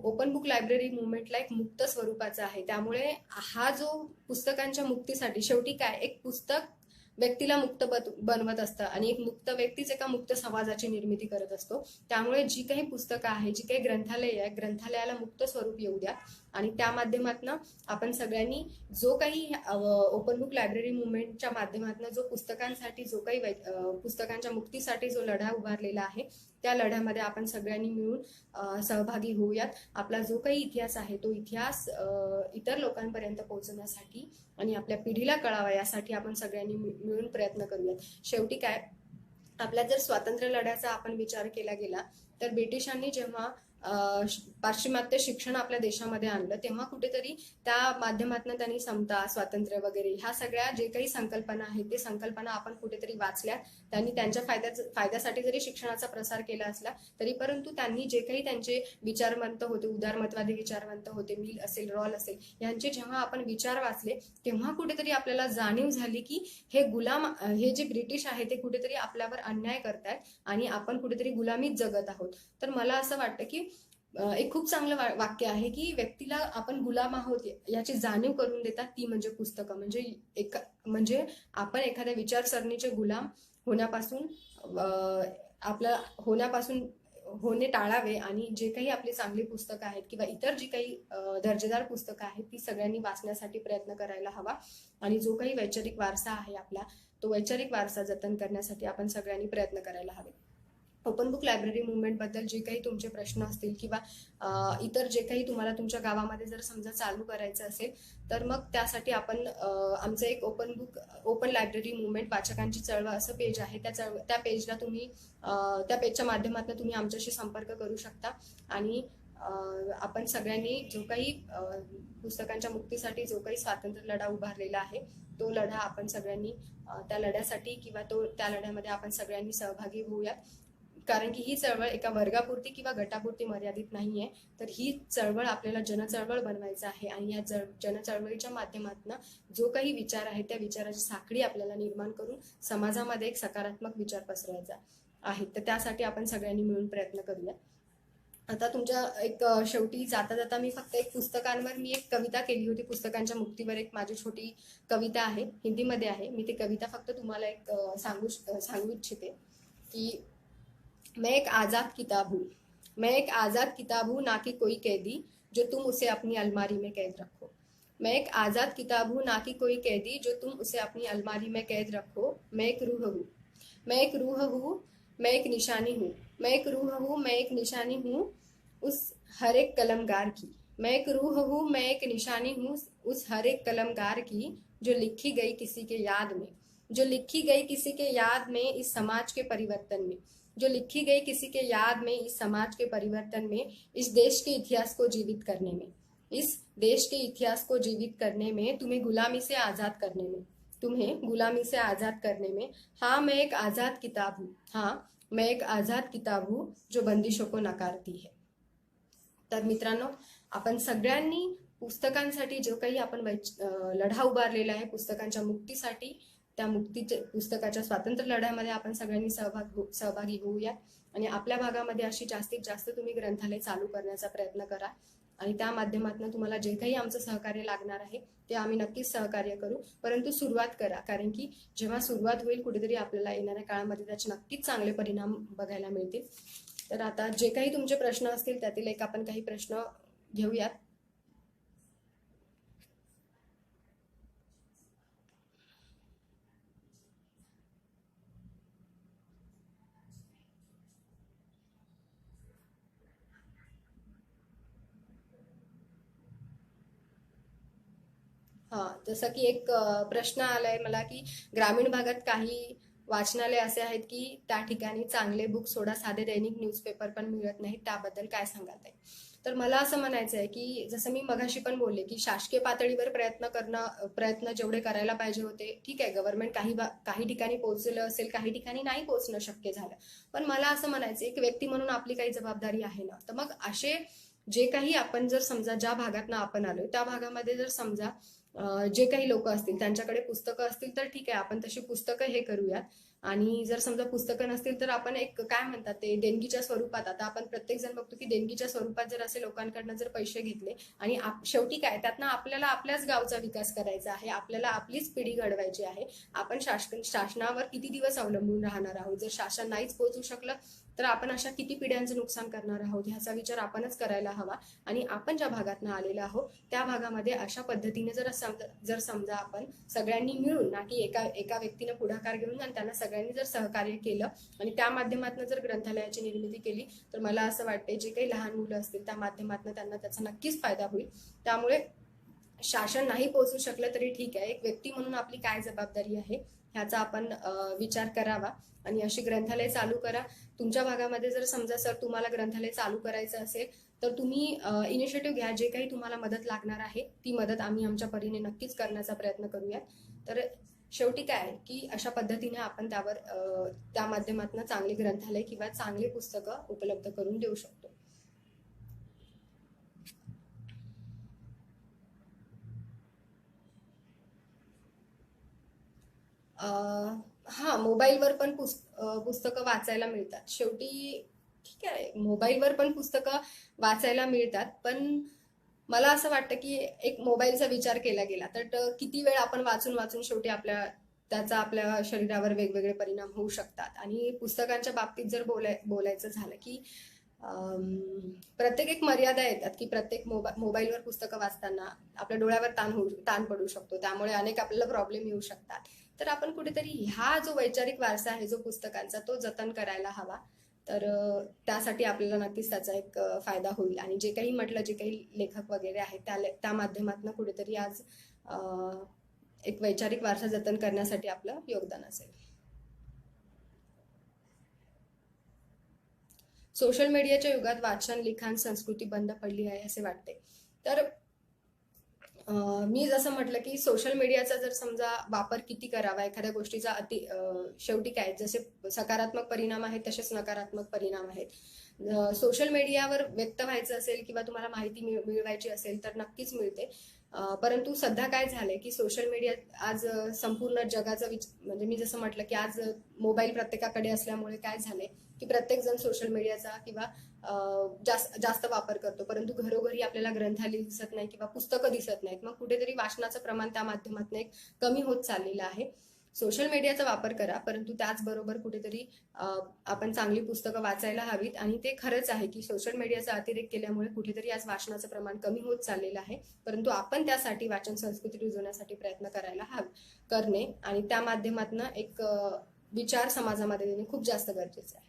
ओपन बुक लायब्ररी मुवमेंटला एक मुक्त स्वरूपाचा आहे. त्यामुळे हा जो पुस्तकांच्या मुक्तीसाठी शेवटी काय एक पुस्तक व्यक्तीला मुक्त बनवत असतं आणि एक मुक्त व्यक्तीच एका मुक्त समाजाची निर्मिती करत असतो. त्यामुळे जी काही पुस्तकं आहे, जी काही ग्रंथालय आहे, ग्रंथालयाला मुक्त स्वरूप येऊ द्या आणि त्या माध्यमातून आपण सगळ्यांनी जो काही ओपन बुक लायब्ररी मुवमेंटच्या माध्यमातून जो पुस्तकांसाठी जो काही पुस्तकांच्या मुक्तीसाठी जो लढा उभारलेला आहे त्या लढ्यामध्ये आपण सगळ्यांनी मिळून सहभागी होऊयात. आपला जो काही इतिहास आहे तो इतिहास इतर लोकांपर्यंत पोहोचवण्यासाठी आणि आपल्या पिढीला कळावा यासाठी आपण सगळ्यांनी मिळून प्रयत्न करूयात. शेवटी काय आपल्या जर स्वातंत्र्य लढ्याचा आपण विचार केला गेला तर ब्रिटिशांनी जेव्हा पाश्चिमात्य शिक्षण आपल्या देशामध्ये आणलं तेव्हा कुठेतरी त्या माध्यमातून त्यांनी समता, स्वातंत्र्य वगैरे ह्या सगळ्या जे काही संकल्पना आहेत ते संकल्पना आपण कुठेतरी वाचल्या. त्यांनी त्यांच्या फायद्यासाठी जरी शिक्षणाचा प्रसार केला असला तरी परंतु त्यांनी जे काही त्यांचे विचारवंत होते, उदारमतवादी विचारवंत होते, मिल असेल, रॉल असेल, यांचे जेव्हा आपण विचार वाचले तेव्हा कुठेतरी आपल्याला जाणीव झाली की हे जे ब्रिटिश आहे ते कुठेतरी आपल्यावर अन्याय करतायत आणि आपण कुठेतरी गुलामीत जगत आहोत. तर मला असं वाटतं की एक खूप चांगलं वाक्य आहे की व्यक्तीला आपण गुलाम आहोत याची जाणीव करून देतात ती म्हणजे पुस्तकं. म्हणजे आपण एखाद्या विचारसरणीचे गुलाम होण्यापासून होणे टाळावे आणि जे काही आपली चांगली पुस्तकं आहेत किंवा इतर जी काही दर्जेदार पुस्तकं आहेत ती सगळ्यांनी वाचण्यासाठी प्रयत्न करायला हवा आणि जो काही वैचारिक वारसा आहे आपला तो वैचारिक वारसा जतन करण्यासाठी आपण सगळ्यांनी प्रयत्न करायला हवे. ओपन बुक लायब्ररी मुवमेंट बद्दल जे काही तुमचे प्रश्न असतील किंवा इतर जे काही तुम्हाला तुमच्या गावामध्ये जर समजा चालू करायचं असेल तर मग त्यासाठी आपण आमचं एक ओपन लायब्ररी मुवमेंट वाचकांची चळवळ असं पेज आहे. त्या पेजला तुम्ही त्या पेजच्या माध्यमातून तुम्ही आमच्याशी संपर्क करू शकता आणि आपण सगळ्यांनी जो काही पुस्तकांच्या मुक्तीसाठी जो काही स्वातंत्र्य लढा उभारलेला आहे तो लढा आपण सगळ्यांनी त्या लढ्यासाठी किंवा त्या लढ्यामध्ये आपण सगळ्यांनी सहभागी होऊयात. कारण की ही चळवळ एका वर्गापुरती किंवा गटापुरती मर्यादित नाहीये, तर ही चळवळ आपल्याला जनचळवळ बनवायचं आहे आणि या जनचळवळीच्या माध्यमातून जो काही विचार आहे त्या विचाराची साखळी आपल्याला निर्माण करून समाजामध्ये एक सकारात्मक विचार पसरवायचा आहे. तर त्यासाठी आपण सगळ्यांनी मिळून प्रयत्न करूया. आता तुमच्या एक शेवटी जाता जाता मी फक्त एक पुस्तकांवर मी एक कविता केली होती. पुस्तकांच्या मुक्तीवर एक माझी छोटी कविता आहे, हिंदीमध्ये आहे. मी ती कविता फक्त तुम्हाला एक सांगू इच्छिते की मैं एक आज़ाद किताब हूँ ना कि कोई कैदी जो तुम उसे अपनी अलमारी में कैद रखो. मैं एक आज़ाद किताब हूँ ना कि कोई कैदी जो तुम उसे अपनी अलमारी में कैद रखो. मैं एक रूह हूँ, मैं एक निशानी हूँ, मैं एक निशानी हूँ उस हर एक कलमगार की. मैं एक रूह हूँ, मैं एक निशानी हूँ उस हर एक कलमगार की जो लिखी गई किसी के याद में. जो लिखी गई किसी के याद में इस समाज के परिवर्तन में, जो लिखी गई किसी के याद में इस समाज के परिवर्तन में, इस देश के इतिहास को जीवित करने में, इस देश के इतिहास को जीवित करने में, तुम्हें गुलामी से आजाद करने में, तुम्हें गुलामी से आजाद करने में। हाँ मैं एक आजाद किताब हूँ, हाँ मैं एक आजाद किताब हूँ जो बंदिशों को नकारती है। तर मित्रांनो, आपण सगळ्यांनी पुस्तकांसाठी जो काही आपण लढा उभारलेला आहे पुस्तकांच्या मुक्तीसाठी, त्या पुस्तकाच्या स्वातंत्र्य लढ्यामध्ये आपण सगळ्यांनी सहभागी होऊया आणि आपल्या भागामध्ये अशी जास्तीत जास्त तुम्ही ग्रंथालय चालू करण्याचा प्रयत्न करा आणि त्या माध्यमातून तुम्हाला जे काही आमचं सहकार्य लागणार आहे ते आम्ही नक्कीच सहकार्य करू, परंतु सुरुवात करा, कारण की जेव्हा सुरुवात होईल कुठेतरी आपल्याला येणाऱ्या काळामध्ये त्याचे नक्कीच चांगले परिणाम बघायला मिळतील। तर आता जे काही तुमचे प्रश्न असतील त्यातील एक आपण काही प्रश्न घेऊयात। हा, जसं की एक प्रश्न आलाय मला की ग्रामीण भागात काही वाचनालय असे आहेत की त्या ठिकाणी चांगले बुक सोडा साधे दैनिक न्यूजपेपर पण मिळत नाहीत, त्याबद्दल काय सांगाल ताई? तर मला असं म्हणायचं आहे की जसं मी मगाशी पण बोलले की शासकीय पातळीवर प्रयत्न जेवढे करायला पाहिजे होते, ठीक आहे, गव्हर्नमेंट काही ठिकाणी पोहोचलं असेल, काही ठिकाणी नाही पोहोचणं शक्य झालं, पण मला असं म्हणायचं एक व्यक्ती म्हणून आपली काही जबाबदारी आहे ना, तर मग असे जे काही आपण जर समजा ज्या भागातनं आपण आलोय त्या भागामध्ये जर समजा जे काही लोक असतील त्यांच्याकडे पुस्तकं असतील तर ठीक आहे, आपण तशी पुस्तकं हे करूयात। आणि जर समजा पुस्तकं नसतील तर आपण एक काय म्हणतात ते देणगीच्या स्वरूपात, आता आपण प्रत्येक जण बघतो की देणगीच्या स्वरूपात जर असे लोकांकडनं जर पैसे घेतले आणि शेवटी काय त्यातनं आपल्याला आपल्याच गावचा विकास करायचा आहे, आपल्याला आपलीच पिढी घडवायची आहे। आपण शासनावर किती दिवस अवलंबून राहणार आहोत? जर शासन नाहीच पोहोचू शकलं तर आपण अशा किती पिढ्यांचं नुकसान करणार आहोत ह्याचा विचार आपणच करायला हवा। आणि आपण ज्या भागातून आलेलो आहोत त्या भागामध्ये अशा पद्धतीने जर समजा आपण सगळ्यांनी मिळून, ना की एका व्यक्तीने पुढाकार घेऊन आणि त्यांना सगळ्यांनी जर सहकार्य केलं आणि त्या माध्यमातून जर ग्रंथालयाची निर्मिती केली तर मला असं वाटते जे काही लहान मुलं असतील त्या माध्यमातून त्यांना त्याचा नक्कीच फायदा होईल। त्यामुळे शासन नाही पोहोचू शकलं तरी ठीक आहे, एक व्यक्ती म्हणून आपली काय जबाबदारी आहे ह्याचा आपण विचार करावा आणि अशी ग्रंथालय चालू करा। तुमच्या भागामध्ये जर समजा सर तुम्हाला ग्रंथालय चालू करायचं असेल तर तुम्ही इनिशिएटिव्ह घ्या, जे काही तुम्हाला मदत लागणार आहे ती मदत आम्ही आमच्या परीने नक्कीच करण्याचा प्रयत्न करूया। तर शेवटी काय की अशा पद्धतीने आपण त्या माध्यमातून चांगली ग्रंथालय किंवा चांगली पुस्तकं उपलब्ध करून देऊ शकतो। हा, मोबाईलवर पण पुस्तकं वाचायला मिळतात। शेवटी ठीक आहे, मोबाईलवर पण पुस्तकं वाचायला मिळतात, पण मला असं वाटतं की एक मोबाईलचा विचार केला गेला तर किती वेळ आपण वाचून वाचून शेवटी त्याचा आपल्या शरीरावर वेगवेगळे परिणाम होऊ शकतात। आणि पुस्तकांच्या बाबतीत जर बोलायचं झालं की प्रत्येक एक मर्यादा येतात की प्रत्येक मोबाईलवर पुस्तकं वाचताना आपल्या डोळ्यावर ताण पडू शकतो, त्यामुळे अनेक आपल्याला प्रॉब्लेम येऊ शकतात। तर आपण कुठेतरी हा जो वैचारिक वारसा आहे जो पुस्तकांचा तो जतन करायला हवा, तर त्यासाठी आपल्याला नक्कीच त्याचा एक फायदा होईल। आणि जे काही म्हटलं, जे काही लेखक वगैरे आहेत त्या माध्यमातून कुठेतरी आज एक वैचारिक वारसा जतन करण्यासाठी आपलं योगदान असेल। सोशल मीडियाच्या युगात वाचन, लिखाण, संस्कृती बंद पडली आहे असे वाटते। तर मी जसं म्हटलं की सोशल मीडियाचा जर समजा वापर किती करावा एखाद्या गोष्टीचा शेवटी काय जसे सकारात्मक परिणाम आहेत तसेच नकारात्मक परिणाम आहेत। सोशल मीडियावर व्यक्त व्हायचं असेल किंवा तुम्हाला माहिती मिळवायची असेल तर नक्कीच मिळते, परंतु सध्या काय झालंय की सोशल मीडिया आज संपूर्ण जगाचं म्हणजे मी जसं म्हटलं की आज मोबाईल प्रत्येकाकडे असल्यामुळे काय झालंय की प्रत्येक जण सोशल मीडियाचा किंवा जास्त वापर करतो, परंतु घरोघरी आपल्याला ग्रंथालय दिसत नाही किंवा पुस्तकं दिसत नाहीत। मग कुठेतरी वाचनाचं प्रमाण त्या माध्यमातून एक कमी होत चाललेलं आहे। सोशल मीडियाचा वापर करा, परंतु त्याचबरोबर कुठेतरी आपण चांगली पुस्तकं वाचायला हवीत। आणि ते खरंच आहे की सोशल मीडियाचा अतिरेक केल्यामुळे कुठेतरी आज वाचनाचं प्रमाण कमी होत चाललेलं आहे, परंतु आपण त्यासाठी वाचन संस्कृती रुजवण्यासाठी प्रयत्न करणे आणि त्या माध्यमातून एक विचार समाजामध्ये देणे खूप जास्त गरजेचं आहे।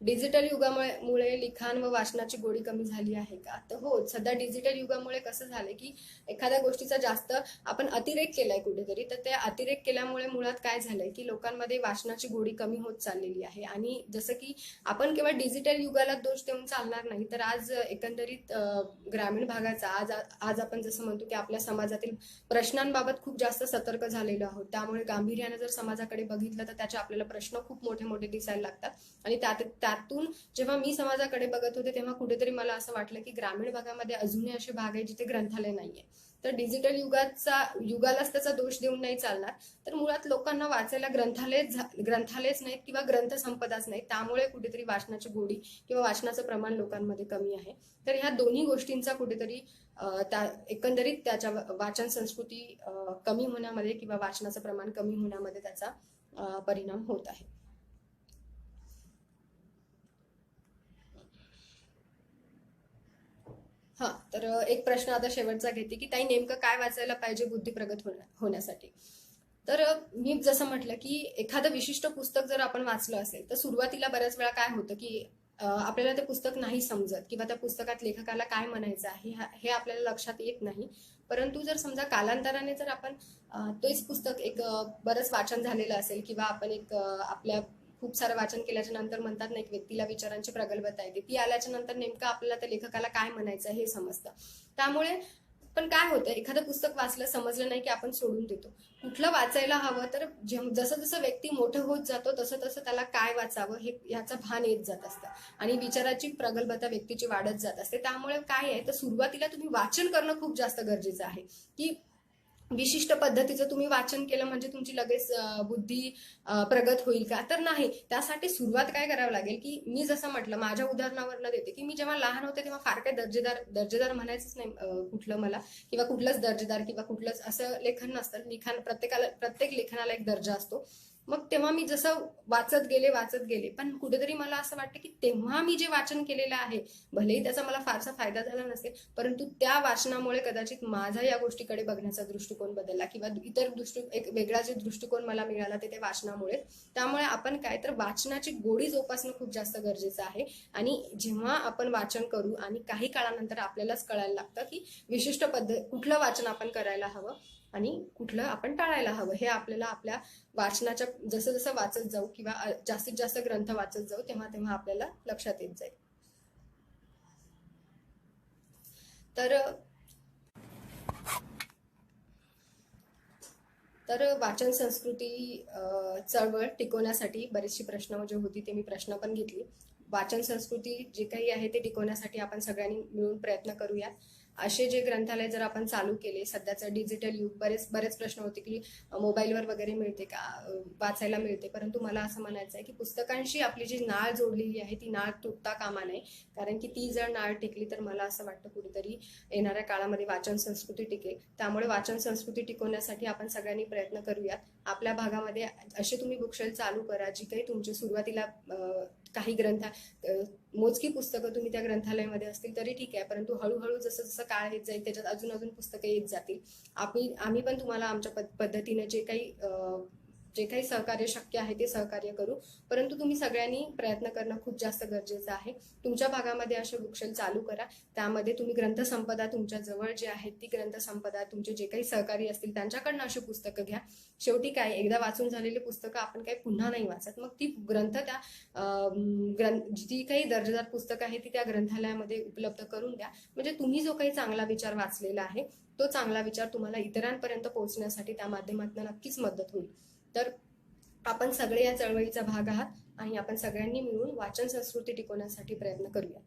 डिजिटल युगामुळे लिखाण व वाचनाची गोडी कमी झाली आहे का? तर हो, सध्या डिजिटल युगामुळे कसं झालंय की एखाद्या गोष्टीचा जास्त आपण अतिरेक केलाय कुठेतरी, तर त्या अतिरेक केल्यामुळे मुळात काय झालंय की लोकांमध्ये वाचनाची गोडी कमी होत चाललेली आहे. आणि जसं की आपण केवळ डिजिटल युगाला दोष देऊन चालणार नाही, तर आज एकंदरीत ग्रामीण भागाचा आज आज आपण जसं म्हणतो की आपल्या समाजातील प्रश्नांबाबत खूप जास्त सतर्क झालेलो आहोत. त्यामुळे गांभीर्याने जर समाजाकडे बघितलं तर त्याचे आपल्याला प्रश्न खूप मोठे मोठे दिसायला लागतात. आणि त्यातून जेव्हा मी समाजाकडे बघत होते तेव्हा कुठेतरी मला असं वाटलं की ग्रामीण भागामध्ये अजूनही असे भाग आहे जिथे ग्रंथालय नाहीये. तर डिजिटल युगालाच त्याचा दोष देऊन नाही चालणार. तर मुळात लोकांना वाचायला ग्रंथालयच नाहीत किंवा ग्रंथसंपदाच नाही, त्यामुळे कुठेतरी वाचनाची गोडी किंवा वाचनाचं प्रमाण लोकांमध्ये कमी आहे. तर ह्या दोन्ही गोष्टींचा कुठेतरी एकंदरीत त्याच्या वाचन संस्कृती कमी होण्यामध्ये किंवा वाचनाचं प्रमाण कमी होण्यामध्ये त्याचा परिणाम होत आहे. हा, तर एक प्रश्न आता शेवटचा घेते की ताई नेमकं काय वाचायला पाहिजे बुद्धी प्रगत होण्यासाठी? तर मी जसं म्हटलं की एखादं विशिष्ट पुस्तक जर आपण वाचलं असेल तर सुरुवातीला बऱ्याच वेळा काय होतं की आपल्याला ते पुस्तक नाही समजत किंवा त्या पुस्तकात लेखकाला काय म्हणायचं आहे हे आपल्याला लक्षात येत नाही. परंतु जर समजा कालांतराने जर आपण तेच पुस्तक एक बरंच वाचन झालेलं असेल किंवा आपण एक आपल्या खूप सारं वाचन केल्याच्या नंतर म्हणतात ना, एक व्यक्तीला विचारांची प्रगल्भता येते, ती आल्याच्या नंतर नेमकं आपल्याला त्या लेखकाला काय म्हणायचं हे समजतं. त्यामुळे पण काय होतं, एखादं पुस्तक वाचलं समजलं नाही की आपण सोडून देतो. कुठलं वाचायला हवं, तर जसं जसं व्यक्ती मोठं होत जातो तसं तसं त्याला काय वाचावं हे याचं भान येत जात असतं आणि विचाराची प्रगल्भता व्यक्तीची वाढत जात असते. त्यामुळे काय आहे, तर सुरुवातीला तुम्ही वाचन करणं खूप जास्त गरजेचं आहे की विशिष्ट पद्धतीचं तुम्ही वाचन केलं म्हणजे तुमची लगेच बुद्धी प्रगत होईल का? तर नाही. त्यासाठी सुरुवात काय करावं लागेल की मी जसं म्हटलं माझ्या उदाहरणावरनं देते की मी जेव्हा लहान होते तेव्हा फार काही दर्जेदार म्हणायचंच नाही कुठलं मला किंवा कुठलंच दर्जेदार किंवा कुठलंच असं लेखन नसतं. प्रत्येक लेखनाला एक दर्जा असतो. मग तेव्हा मी जसं वाचत गेले पण कुठेतरी मला असं वाटतं की तेव्हा मी जे वाचन केलेलं आहे, भलेही त्याचा मला फारसा फायदा झाला नसेल, परंतु त्या वाचनामुळे कदाचित माझा या गोष्टीकडे बघण्याचा दृष्टिकोन बदलला किंवा एक वेगळा जे दृष्टिकोन मला मिळाला ते वाचनामुळे. त्यामुळे आपण काय, तर वाचनाची गोडी जोपासणं खूप जास्त गरजेचं आहे. आणि जेव्हा आपण वाचन करू आणि काही काळानंतर आपल्यालाच कळायला लागतं की विशिष्ट कुठलं वाचन आपण करायला हवं आणि कुठलं आपण टाळायला हवं, हे आपल्याला आपल्या वाचनाच्या जसं जसं वाचत जाऊ किंवा जास्तीत जास्त ग्रंथ वाचत जाऊ तेव्हा तेव्हा आपल्याला लक्षात येत जाईल. तर वाचन संस्कृती चळवळ टिकवण्यासाठी बरेचसे प्रश्न जे होती ते मी प्रश्न पण घेतली. वाचन संस्कृती जे काही आहे ते टिकवण्यासाठी आपण सगळ्यांनी मिळून प्रयत्न करूया. असे जे ग्रंथालय जर आपण चालू केले, सध्याचं डिजिटल युग, बरेच प्रश्न होते की मोबाईलवर वगैरे मिळते का, वाचायला मिळते, परंतु मला असं म्हणायचं आहे की पुस्तकांशी आपली जी नाळ जोडलेली आहे ती नाळ तुटता कामा नये. कारण की ती जर नाळ टिकली तर मला असं वाटतं कुठेतरी येणाऱ्या काळामध्ये वाचन संस्कृती टिकेल. त्यामुळे वाचन संस्कृती टिकवण्यासाठी आपण सगळ्यांनी प्रयत्न करूयात. आपल्या भागामध्ये असे तुम्ही बुकशेल्फ चालू करा, जी काही तुमची सुरुवातीला काही मोजकी पुस्तकं तुम्ही त्या ग्रंथालयामध्ये असतील तरी ठीक आहे, परंतु हळूहळू जसं जसं काळ येत जाईल त्याच्यात अजून पुस्तकं येत जातील. आम्ही पण तुम्हाला आमच्या पद्धतीने जे काही सहकार्य शक्य आहे ते सहकार्य करू. परंतु तुम्ही सगळ्यांनी प्रयत्न करणं खूप जास्त गरजेचं आहे. तुमच्या भागामध्ये असे बुकशेल्फ चालू करा. त्यामध्ये तुम्ही ग्रंथसंपदा तुमच्या जवळ जे आहे ती ग्रंथसंपदा, तुमचे जे काही सहकारी असतील त्यांच्याकडनं अशी पुस्तकं घ्या. शेवटी काय, एकदा वाचून झालेली पुस्तकं आपण काही पुन्हा नाही वाचत. मग ती जी काही दर्जेदार पुस्तकं आहे ती त्या ग्रंथालयामध्ये उपलब्ध करून द्या. म्हणजे तुम्ही जो काही चांगला विचार वाचलेला आहे तो चांगला विचार तुम्हाला इतरांपर्यंत पोहोचण्यासाठी त्या माध्यमातून नक्कीच मदत होईल. तर आपण सगळे या चळवळीचा भाग आहात आणि आपण सगळ्यांनी मिळून वाचन संस्कृती टिकवण्यासाठी प्रयत्न करूया.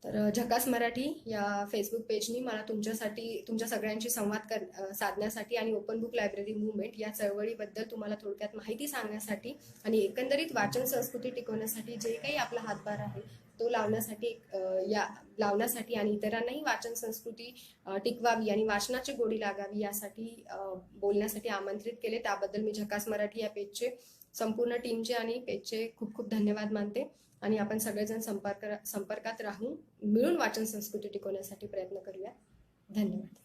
तर झकास मराठी या फेसबुक पेजनी मला तुमच्या सगळ्यांशी संवाद साधण्यासाठी आणि ओपन बुक लायब्ररी मुवमेंट या चळवळीबद्दल तुम्हाला थोडक्यात माहिती सांगण्यासाठी आणि एकंदरीत वाचन संस्कृती टिकवण्यासाठी जे काही आपला हातभार आहे तो लावण्यासाठी आणि इतरांनाही वाचन संस्कृती टिकवावी आणि वाचनाची गोडी लागावी यासाठी बोलण्यासाठी आमंत्रित केले. त्याबद्दल मी झकास मराठी या पेजचे संपूर्ण टीमचे आणि पेजचे खूप खूप धन्यवाद मानते. आणि आपण सगळेजण संपर्कात राहून मिळून वाचन संस्कृती टिकवण्यासाठी प्रयत्न करूया. धन्यवाद.